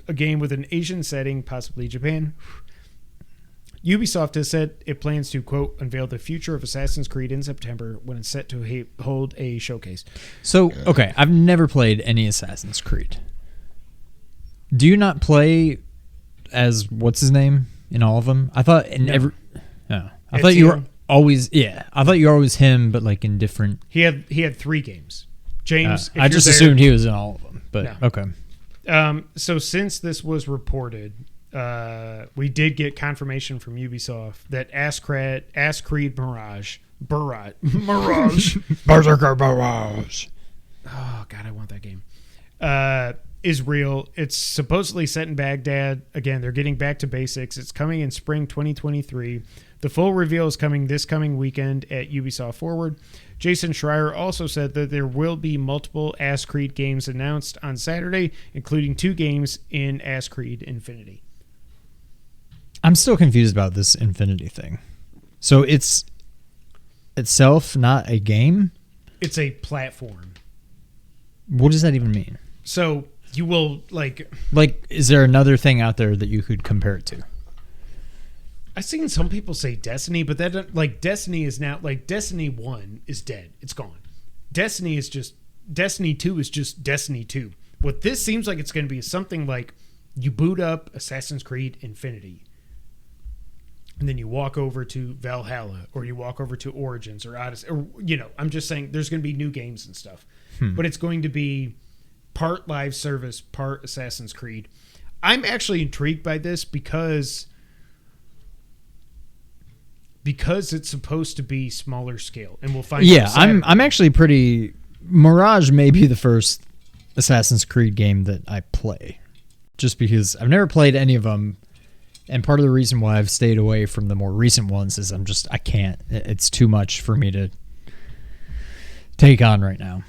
a game with an Asian setting, possibly Japan. Ubisoft has said it plans to, quote, unveil the future of Assassin's Creed in September when it's set to hold a showcase. So, okay, I've never played any Assassin's Creed. Do you not play as, what's his name? In all of them, I thought in every. Oh, I thought you were always. Yeah, I thought you were always him, but like in different. He had 3 games. James, I just assumed he was in all of them, but no. Okay. So since this was reported, we did get confirmation from Ubisoft that Ass Creed Mirage, Berserker Mirage. Oh God, I want that game. Is real. It's supposedly set in Baghdad. Again, they're getting back to basics. It's coming in spring 2023. The full reveal is coming this coming weekend at Ubisoft Forward. Jason Schreier also said that there will be multiple Ass Creed games announced on Saturday, including 2 games in Ass Creed Infinity. I'm still confused about this Infinity thing. So it's itself not a game? It's a platform. What does that even mean? So you will like, is there another thing out there that you could compare it to? I've seen some people say Destiny, but that like Destiny is now like Destiny 1 is dead. It's gone. Destiny 2 is just Destiny 2. What this seems like it's going to be is something like you boot up Assassin's Creed Infinity, and then you walk over to Valhalla, or you walk over to Origins or Odyssey, or I'm just saying there's going to be new games and stuff, but it's going to be part live service, part Assassin's Creed. I'm actually intrigued by this because it's supposed to be smaller scale, and we'll find. Yeah, I'm actually pretty. Mirage may be the first Assassin's Creed game that I play, just because I've never played any of them, and part of the reason why I've stayed away from the more recent ones is I can't. It's too much for me to take on right now.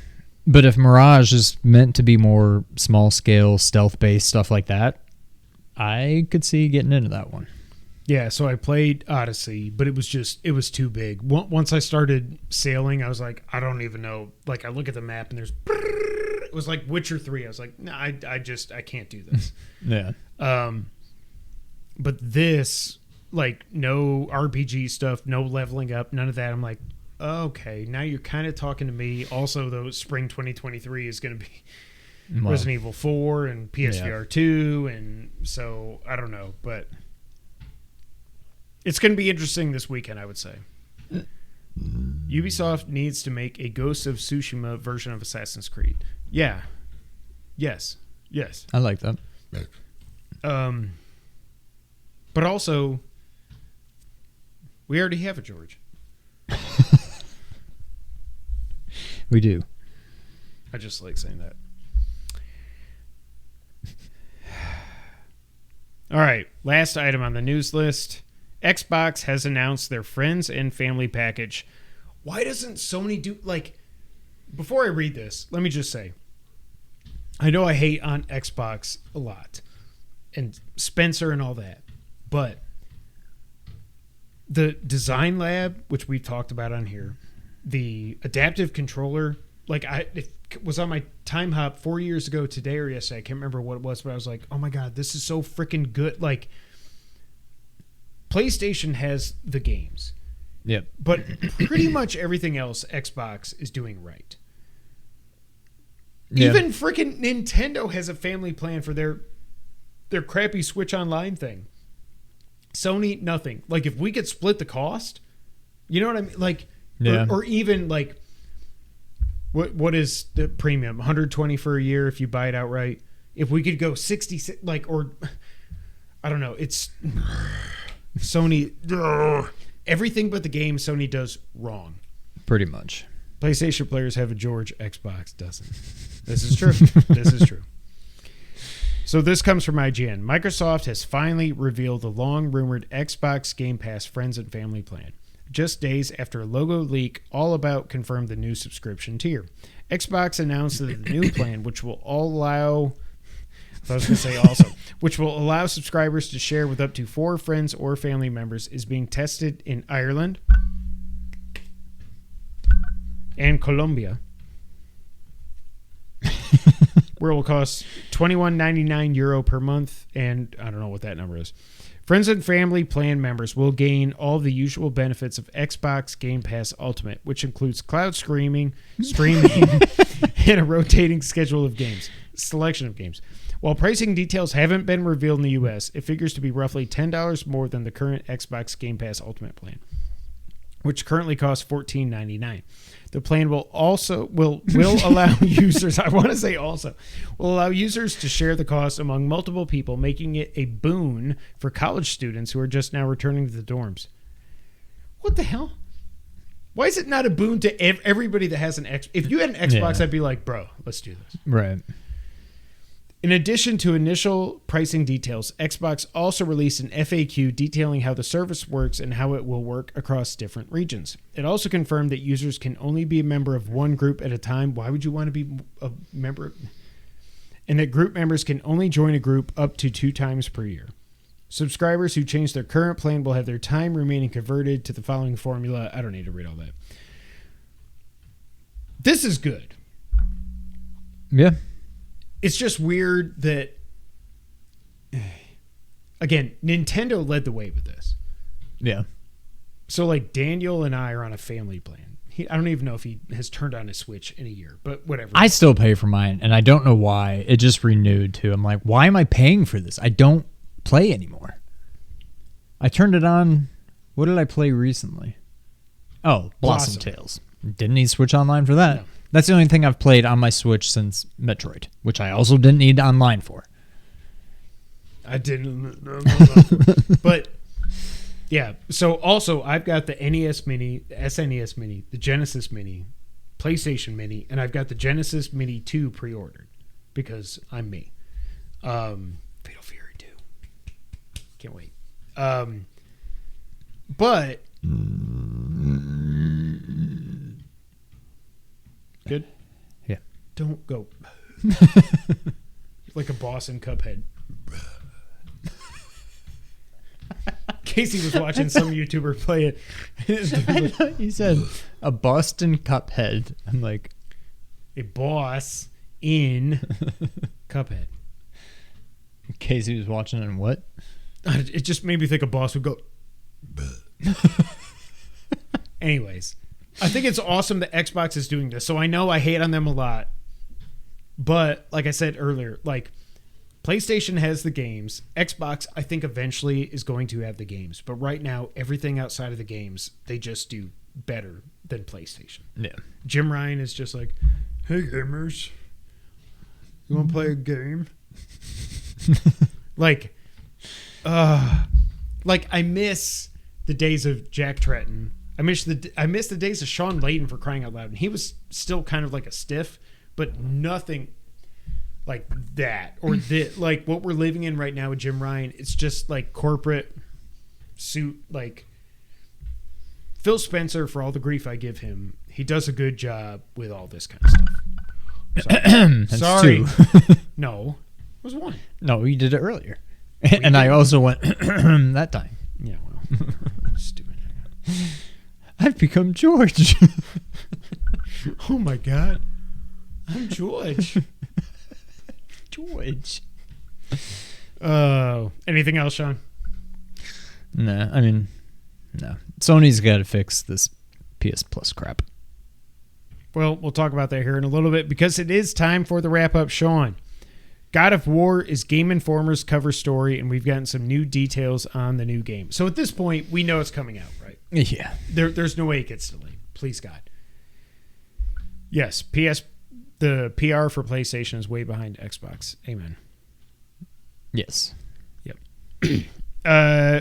But if Mirage is meant to be more small-scale, stealth-based stuff like that, I could see getting into that one. Yeah, so I played Odyssey, but it was too big. Once I started sailing, I was like, I don't even know. Like, I look at the map, and it was like Witcher 3. I was like, no, I can't do this. Yeah. But this, like, no RPG stuff, no leveling up, none of that. I'm like, okay, now you're kind of talking to me. Also, though, spring 2023 is going to be Resident Evil 4 and PSVR 2, and so I don't know, but It's going to be interesting this weekend, I would say. Ubisoft needs to make a Ghost of Tsushima version of Assassin's Creed. Yeah. Yes. I like that. But also, we already have a George. We do. I just like saying that. All right, last item on the news list. Xbox has announced their friends and family package. Why doesn't Sony do, like, before I read this, let me just say, I know I hate on Xbox a lot and Spencer and all that, but the design lab, which we've talked about on here, the adaptive controller, like it was on my time hop 4 years ago today or yesterday. I can't remember what it was, but I was like, oh my God, this is so freaking good. Like, PlayStation has the games. Yep. But pretty much everything else Xbox is doing right. Yeah. Even freaking Nintendo has a family plan for their crappy Switch Online thing. Sony, nothing. Like, if we could split the cost, you know what I mean? Like, yeah. or even like, what is the premium? 120 for a year if you buy it outright. If we could go 60, like, or I don't know. It's Sony. Everything but the game Sony does wrong. Pretty much. PlayStation players have a George, Xbox doesn't. This is true. This is true. So this comes from IGN. Microsoft has finally revealed the long-rumored Xbox Game Pass Friends and Family plan. Just days after a logo leak all about confirmed the new subscription tier. Xbox announced that the new plan, which will allow... I was going to say also, which will allow subscribers to share with up to 4 friends or family members, is being tested in Ireland and Colombia, where it will cost €21.99 per month, and I don't know what that number is. Friends and family plan members will gain all the usual benefits of Xbox Game Pass Ultimate, which includes cloud streaming, and a rotating schedule of games, selection of games. While pricing details haven't been revealed in the U.S., it figures to be roughly $10 more than the current Xbox Game Pass Ultimate plan, which currently costs $14.99. The plan will allow users, I want to say also, will allow users to share the cost among multiple people, making it a boon for college students who are just now returning to the dorms. What the hell? Why is it not a boon to everybody that has an Xbox? If you had an Xbox, I'd be like, bro, let's do this. Right. In addition to initial pricing details, Xbox also released an FAQ detailing how the service works and how it will work across different regions. It also confirmed that users can only be a member of one group at a time. Why would you want to be a member? And that group members can only join a group up to 2 times per year. Subscribers who change their current plan will have their time remaining converted to the following formula. I don't need to read all that. This is good. Yeah. It's just weird that, again, Nintendo led the way with this. Yeah. So, like, Daniel and I are on a family plan. I don't even know if he has turned on his Switch in a year, but whatever. I still pay for mine, and I don't know why. It just renewed, too. I'm like, why am I paying for this? I don't play anymore. I turned it on. What did I play recently? Oh, Blossom Tales. Didn't need Switch Online for that. No. That's the only thing I've played on my Switch since Metroid, which I also didn't need online for. I didn't. No. But, yeah. So, also, I've got the NES Mini, the SNES Mini, the Genesis Mini, PlayStation Mini, and I've got the Genesis Mini 2 pre-ordered because I'm me. Fatal Fury 2. Can't wait. But... Good? Yeah. Don't go. Like a boss in Cuphead. Casey was watching some YouTuber play it. He said a Boston Cuphead. I'm like, a boss in Cuphead. Casey was watching and what? It just made me think a boss would go. Anyways, I think it's awesome that Xbox is doing this. So I know I hate on them a lot. But like I said earlier, like PlayStation has the games. Xbox, I think, eventually is going to have the games. But right now, everything outside of the games, they just do better than PlayStation. Yeah. Jim Ryan is just like, Hey, gamers. You want to play a game? like I miss the days of Jack Tretton. I miss the days of Sean Layden, for crying out loud. And he was still kind of like a stiff, but nothing like that or like what we're living in right now with Jim Ryan. It's just like corporate suit. Like Phil Spencer, for all the grief I give him, he does a good job with all this kind of stuff. Sorry. Two. No, it was one. No, you did it earlier. And I also went that time. Yeah, well, stupid. I've become George. Oh my God, I'm George. George. Anything else, Sean? No, I mean, no. Sony's got to fix this PS Plus crap. Well, we'll talk about that here in a little bit because it is time for the wrap-up, Sean. God of War is Game Informer's cover story, and we've gotten some new details on the new game. So at this point, we know it's coming out, right? Yeah. There's no way it gets delayed. Please, God. Yes, the PR for PlayStation is way behind Xbox. Amen. Yes. Yep.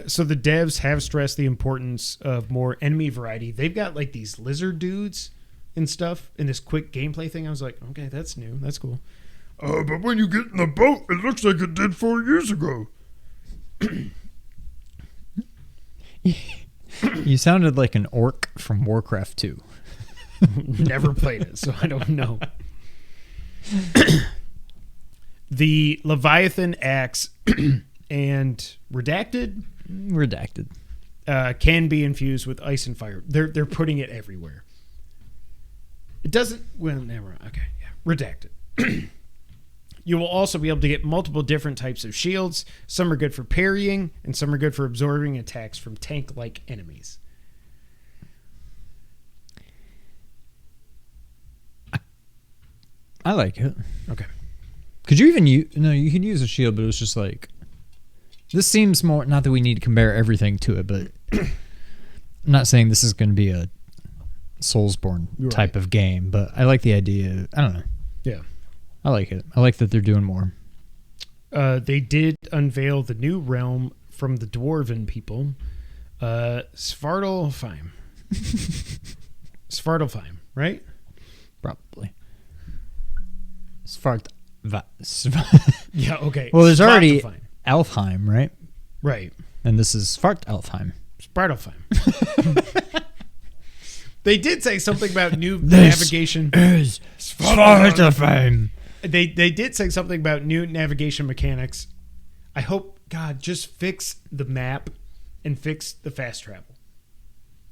So the devs have stressed the importance of more enemy variety. They've got like these lizard dudes and stuff in this quick gameplay thing. I was like, okay, that's new. That's cool. But when you get in the boat, it looks like it did 4 years ago. You sounded like an orc from Warcraft 2. Never played it, so I don't know. The Leviathan axe and Redacted can be infused with ice and fire. They're putting it everywhere. It doesn't. Well, never. Okay, yeah. Redacted. You will also be able to get multiple different types of shields. Some are good for parrying, and some are good for absorbing attacks from tank-like enemies. I like it. Okay. Could you even use... No, you can use a shield, but it was just like... This seems more... Not that we need to compare everything to it, but... I'm not saying this is going to be a Soulsborne type of game, but I like the idea. I don't know. Yeah. I like it. I like that they're doing more. They did unveil the new realm from the Dwarven people. Svartalfheim. Svartalfheim, right? Probably. Yeah, okay. Well, there's already Svartalfheim. Alfheim, right? Right. And this is Svartalfheim. Svartalfheim. They did say something about new navigation. Is Svartalfheim. They did say something about new navigation mechanics. I hope, God, just fix the map and fix the fast travel.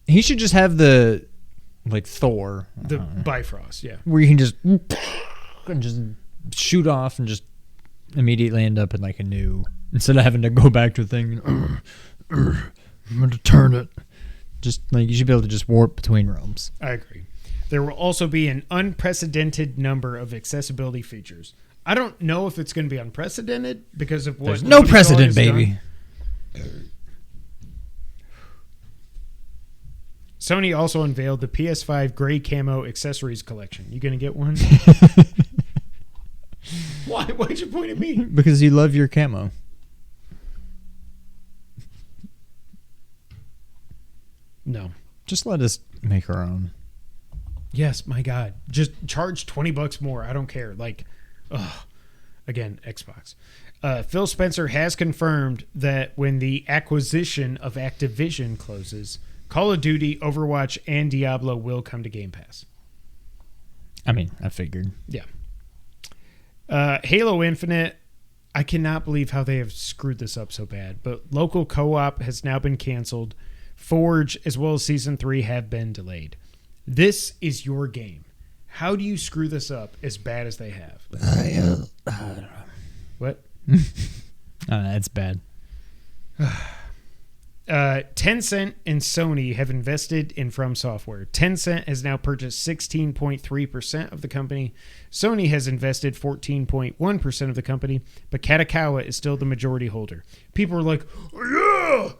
He should just have the, like, Thor. The Bifrost, yeah. Where you can just shoot off and just immediately end up in, like, a new... Instead of having to go back to a thing, I'm going to turn it. Just, like, you should be able to just warp between realms. I agree. There will also be an unprecedented number of accessibility features. I don't know if it's going to be unprecedented because of what... There's no precedent, baby. Sony also unveiled the PS5 gray camo accessories collection. You going to get one? Why? Why'd you point at me? Because you love your camo. No. Just let us make our own. Yes, my God. Just charge $20 more. I don't care. Like, again, Xbox. Phil Spencer has confirmed that when the acquisition of Activision closes, Call of Duty, Overwatch, and Diablo will come to Game Pass. I mean, I figured. Yeah. Halo Infinite, I cannot believe how they have screwed this up so bad, but local co-op has now been canceled. Forge, as well as Season 3, have been delayed. This is your game. How do you screw this up as bad as they have? I don't know. What? It's bad. Tencent and Sony have invested in From Software. Tencent has now purchased 16.3% of the company. Sony has invested 14.1% of the company, but Katakawa is still the majority holder. People are like, oh, yeah!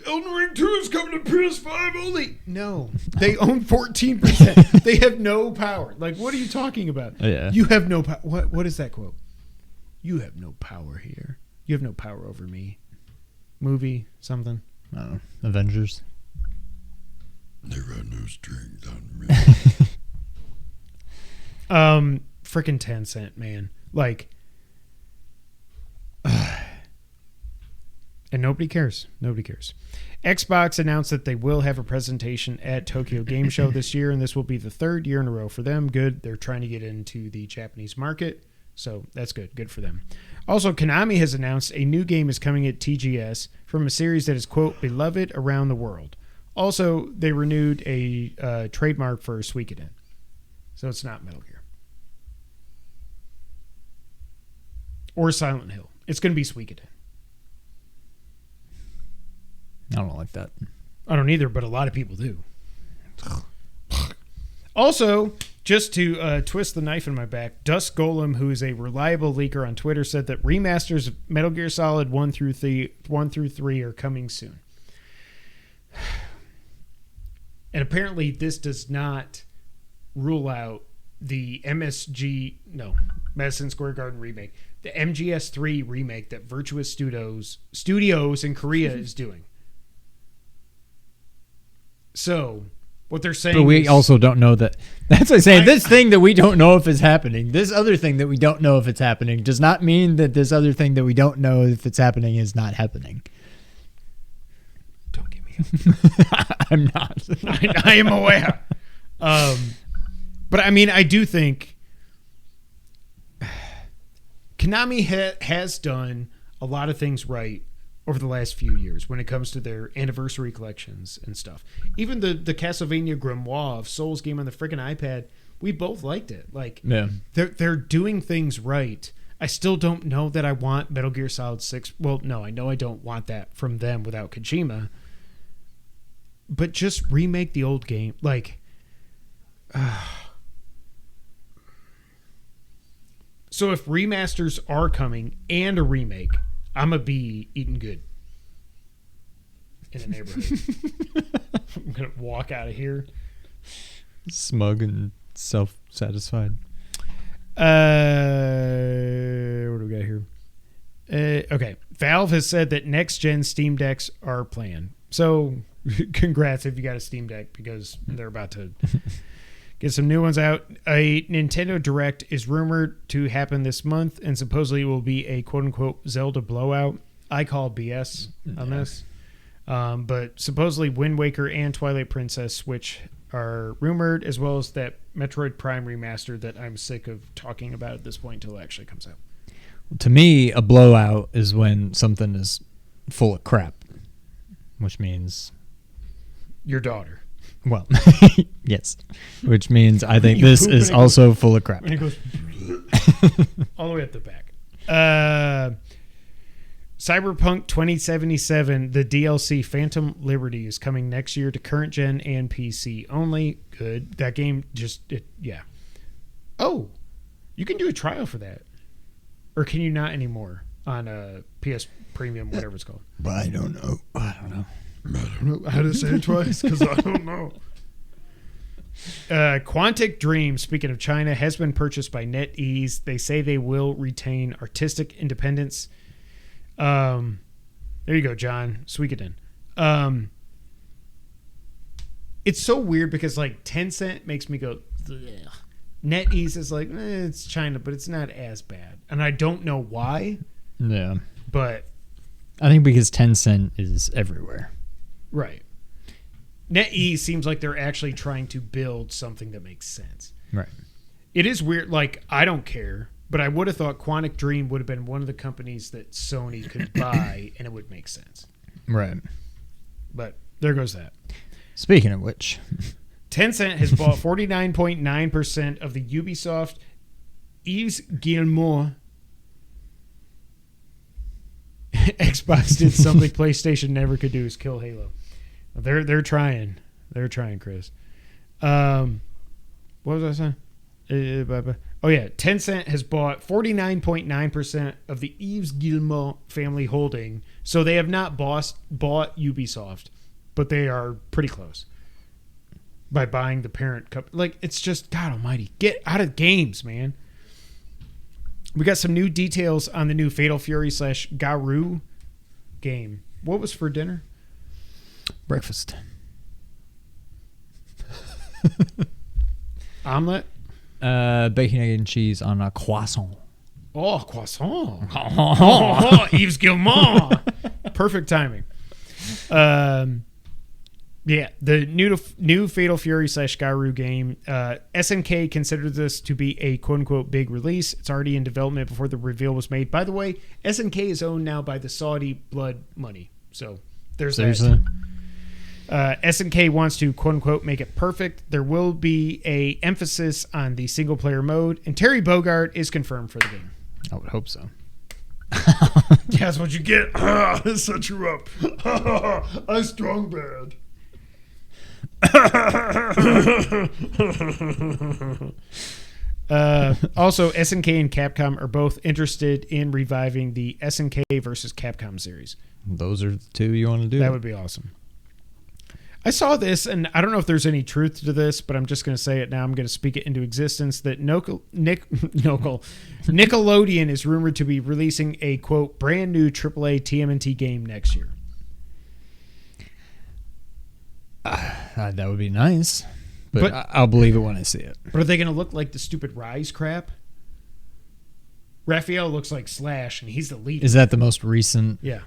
Elden Ring 2 is coming to PS5 only. No, they own 14%. They have no power. Like, what are you talking about? Yeah. You have no power. What is that quote? You have no power here. You have no power over me. Movie, something. I don't know. Avengers. They got no strings on me. Freaking Tencent, man. Like, and nobody cares. Nobody cares. Xbox announced that they will have a presentation at Tokyo Game Show this year, and this will be the third year in a row for them. Good. They're trying to get into the Japanese market, so that's good. Good for them. Also, Konami has announced a new game is coming at TGS from a series that is, quote, beloved around the world. Also, they renewed a trademark for Suikoden. So it's not Metal Gear. Or Silent Hill. It's going to be Suikoden. I don't like that. I don't either, but a lot of people do. Also, just to twist the knife in my back, Dusk Golem, who is a reliable leaker on Twitter, said that remasters of Metal Gear Solid 1 through 3 are coming soon. And apparently this does not rule out the Madison Square Garden remake, the MGS3 remake that Virtuous Studios in Korea is doing. So, what they're saying But we is, also don't know that. That's what I say. This thing that we don't know if is happening, this other thing that we don't know if it's happening, does not mean that this other thing that we don't know if it's happening is not happening. Don't get me I'm not. I am aware. But I mean, I do think Konami has done a lot of things right over the last few years when it comes to their anniversary collections and stuff. Even the Castlevania Grimoire of Souls game on the freaking iPad, we both liked it. Like, Yeah. they're doing things right. I still don't know that I want Metal Gear Solid 6. Well, no, I know I don't want that from them without Kojima. But just remake the old game. Like, so if remasters are coming and a remake, I'm going to be eating good in the neighborhood. I'm going to walk out of here. Smug and self-satisfied. What do we got here? Okay. Valve has said that next-gen Steam Decks are planned. So congrats if you got a Steam Deck, because they're about to get some new ones out. A Nintendo Direct is rumored to happen this month, and supposedly it will be a quote-unquote Zelda blowout. I call BS on this. But supposedly Wind Waker and Twilight Princess Switch are rumored, as well as that Metroid Prime remaster that I'm sick of talking about at this point until it actually comes out. To me, a blowout is when something is full of crap, which means... Your daughter. Well, yes. Which means I think this is also full of crap. And it goes all the way up the back. Cyberpunk 2077, the DLC Phantom Liberty, is coming next year to current gen and PC only. Good. That game yeah. Oh, you can do a trial for that. Or can you not anymore on PS Premium, whatever it's called? But I don't know. I don't know. I had to say it twice because I don't know. Quantic Dream, speaking of China, has been purchased by NetEase. They say they will retain artistic independence. There you go, John. Suikoden. It's so weird because like Tencent makes me go, ugh. NetEase is like, it's China, but it's not as bad. And I don't know why. Yeah. But I think because Tencent is everywhere. Right. NetEase seems like they're actually trying to build something that makes sense. Right. It is weird. Like, I don't care, but I would have thought Quantic Dream would have been one of the companies that Sony could buy and it would make sense. Right. But there goes that. Speaking of which, Tencent has bought 49.9% of the Ubisoft Yves Guillemot Xbox did something PlayStation never could do: is kill Halo. They're trying. They're trying, Chris. What was I saying? Oh yeah, Tencent has bought 49.9% of the Yves Guillemot family holding, so they have not bought Ubisoft, but they are pretty close by buying the parent company. Like, it's just, God Almighty, get out of games, man. We got some new details on the new Fatal Fury / Garou game. What was for dinner? Breakfast. Omelet. Bacon, egg, and cheese on a croissant. Oh, croissant. Oh, Yves Guillemot. Perfect timing. Yeah, the new Fatal Fury / Garou game. SNK considered this to be a quote-unquote big release. It's already in development before the reveal was made. By the way, SNK is owned now by the Saudi blood money. So there's that. SNK wants to quote-unquote make it perfect. There will be a emphasis on the single-player mode, and Terry Bogard is confirmed for the game. I would hope so. Yeah, that's what you get. I set you up. I strong bad. Also, SNK and Capcom are both interested in reviving the SNK versus Capcom series. Those are the two you want to do? That would be awesome. I saw this, and I don't know if there's any truth to this, but I'm just going to say it now. I'm going to speak it into existence that Nickelodeon is rumored to be releasing a, quote, brand new AAA TMNT game next year. That would be nice, but I'll believe it when I see it. But are they going to look like the stupid Rise crap? Raphael looks like Slash, and he's the leader. Is that the most recent? Yeah.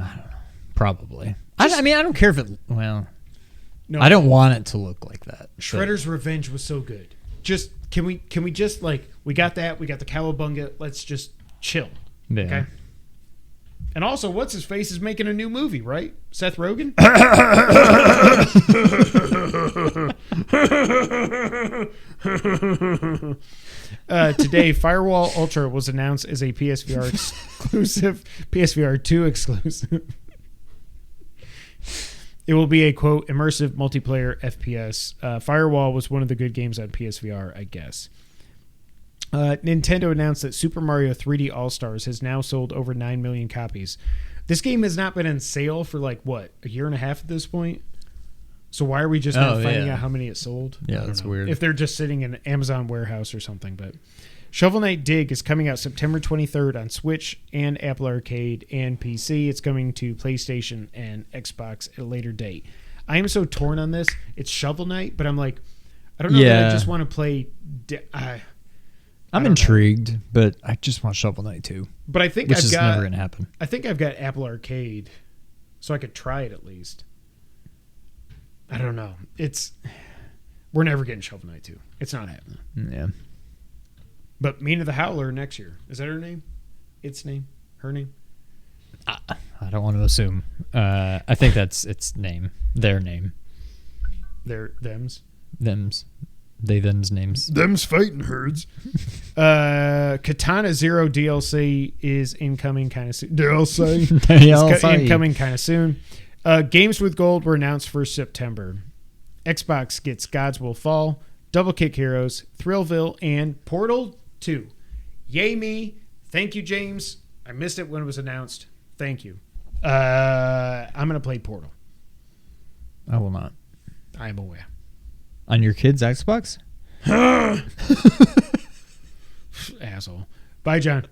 I don't know. Probably. I mean, I don't care if it... Well, No, I don't want it to look like that. Shredder's Revenge was so good. Just can we just, like, we got that, we got the Cowabunga, let's just chill. Yeah. Okay. And also, what's his face is making a new movie, right? Seth Rogen? Today, Firewall Ultra was announced as a PSVR exclusive, PSVR 2 exclusive. It will be a, quote, immersive multiplayer FPS. Firewall was one of the good games on PSVR, I guess. Nintendo announced that Super Mario 3D All-Stars has now sold over 9 million copies. This game has not been on sale for, like, what, a year and a half at this point? So why are we just now finding out how many it sold? Yeah, that's weird. If they're just sitting in an Amazon warehouse or something. But Shovel Knight Dig is coming out September 23rd on Switch and Apple Arcade and PC. It's coming to PlayStation and Xbox at a later date. I am so torn on this. It's Shovel Knight, but I'm like, I don't know that I just want to play... I'm intrigued, but I just want Shovel Knight 2. But I think which is never going to happen. I think I've got Apple Arcade, so I could try it at least. I don't know. We're never getting Shovel Knight 2. It's not happening. Yeah. But Mina the Howler next year. Is that her name? Its name? Her name? I don't want to assume. I think that's its name. Their name. Them's? Them's. They, them's names. Them's fighting herds. Katana Zero DLC is incoming kind of soon. DLC. Incoming kind of soon. Games with Gold were announced for September. Xbox gets Gods Will Fall, Double Kick Heroes, Thrillville, and Portal 2. Yay me. Thank you, James. I missed it when it was announced. Thank you. I'm going to play Portal. I will not. I am aware. On your kid's Xbox? Asshole. Bye, John.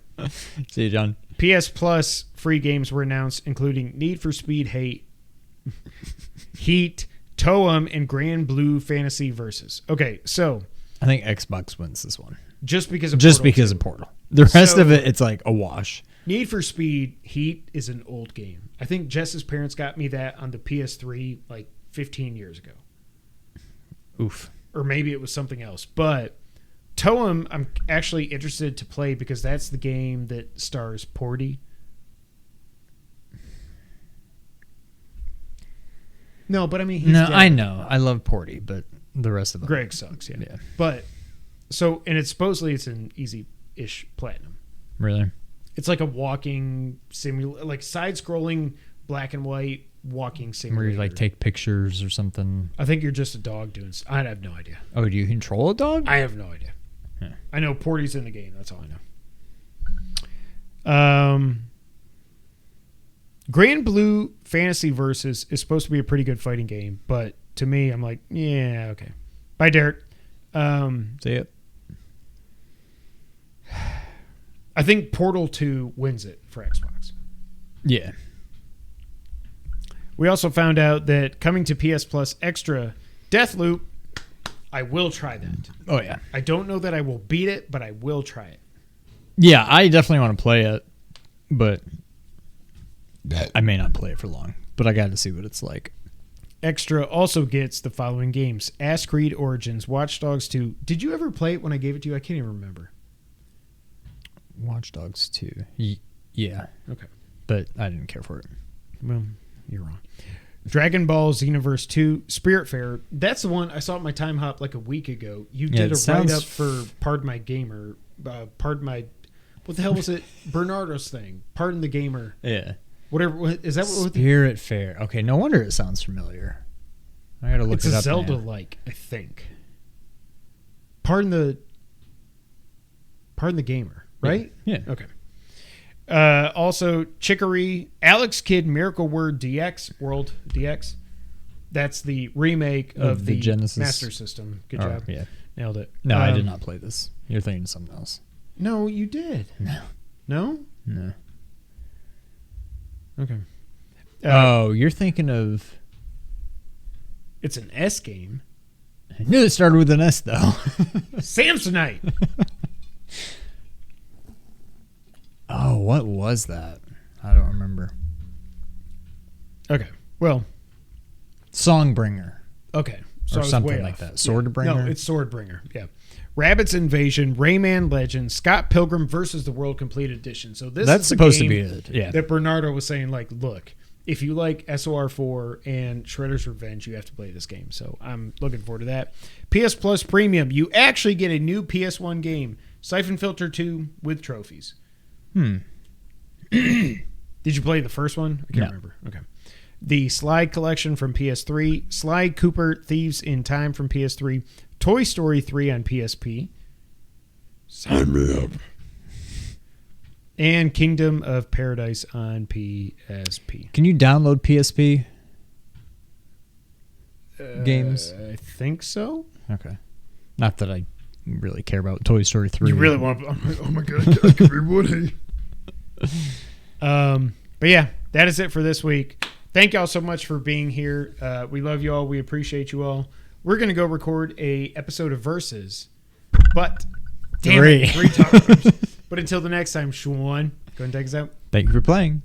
See you, John. PS Plus free games were announced, including Need for Speed Heat, Toem, and Grand Blue Fantasy Versus. Okay, so I think Xbox wins this one. Just because of Portal. The rest of it, it's like a wash. Need for Speed Heat is an old game. I think Jess's parents got me that on the PS3 like 15 years ago. Oof. Or maybe it was something else. But Toem, I'm actually interested to play because that's the game that stars Porty. No, but I mean, he's dead. I know. I love Porty, but the rest of them. Greg sucks, yeah. But, so, and it's supposedly it's an easy-ish platinum. Really? It's like a walking like side-scrolling black and white walking simulator. Where you like take pictures or something. I think you're just a dog doing. I have no idea. Oh, do you control a dog? I have no idea. Huh. I know Porty's in the game. That's all I know. Grand Blue Fantasy Versus is supposed to be a pretty good fighting game, but to me, I'm like, yeah, okay. Bye, Derek. See it. I think Portal 2 wins it for Xbox. Yeah. We also found out that coming to PS Plus Extra, Deathloop, I will try that. Oh, yeah. I don't know that I will beat it, but I will try it. Yeah, I definitely want to play it, but I may not play it for long. But I got to see what it's like. Extra also gets the following games: Assassin's Creed Origins, Watch Dogs 2. Did you ever play it when I gave it to you? I can't even remember. Watch Dogs 2. Yeah. Okay. But I didn't care for it. Well, you're wrong. Dragon Ball Xenoverse 2, Spiritfarer. That's the one I saw at my time hop like a week ago. You did a write-up for Pardon My Gamer. Pardon My... What the hell was it? Bernardo's thing. Pardon the Gamer. Yeah. Whatever. Is that what... Spiritfarer. Okay, no wonder it sounds familiar. I gotta look it up. It's a Zelda-like, I think. Pardon the Gamer, right? Yeah. Okay. Also, Chicory, Alex Kidd, Miracle Word DX, World DX. That's the remake of the Genesis Master System. Good job. Yeah. Nailed it. No, I did not play this. You're thinking of something else. No, you did. No. No? No. Okay. You're thinking of... It's an S game. I knew it started with an S, though. Samsonite. Oh, what was that? I don't remember. Okay. Well. Songbringer. Okay. So Or something like that. Swordbringer? No, it's Swordbringer. Yeah. Rabbids Invasion, Rayman Legends, Scott Pilgrim versus the World Complete Edition. So that's is supposed to be it. Yeah. That Bernardo was saying, like, look, if you like SOR4 and Shredder's Revenge, you have to play this game. So I'm looking forward to that. PS Plus Premium, you actually get a new PS1 game, Siphon Filter 2 with trophies. Did you play the first one? I can't remember. Okay. The Slide Collection from PS3, Sly Cooper Thieves in Time from PS3, Toy Story 3 on PSP. Sign me up. And Kingdom of Paradise on PSP. Can you download PSP games? I think so. Okay. Not that I really care about Toy Story 3. You really want to... Oh my god, I could be Woody. But yeah, that is it for this week. Thank y'all so much for being here. We love you all. We appreciate you all. We're going to go record a episode of Versus. But... Damn it, 3 times. But until the next time, Sean, go ahead and take us out. Thank you for playing.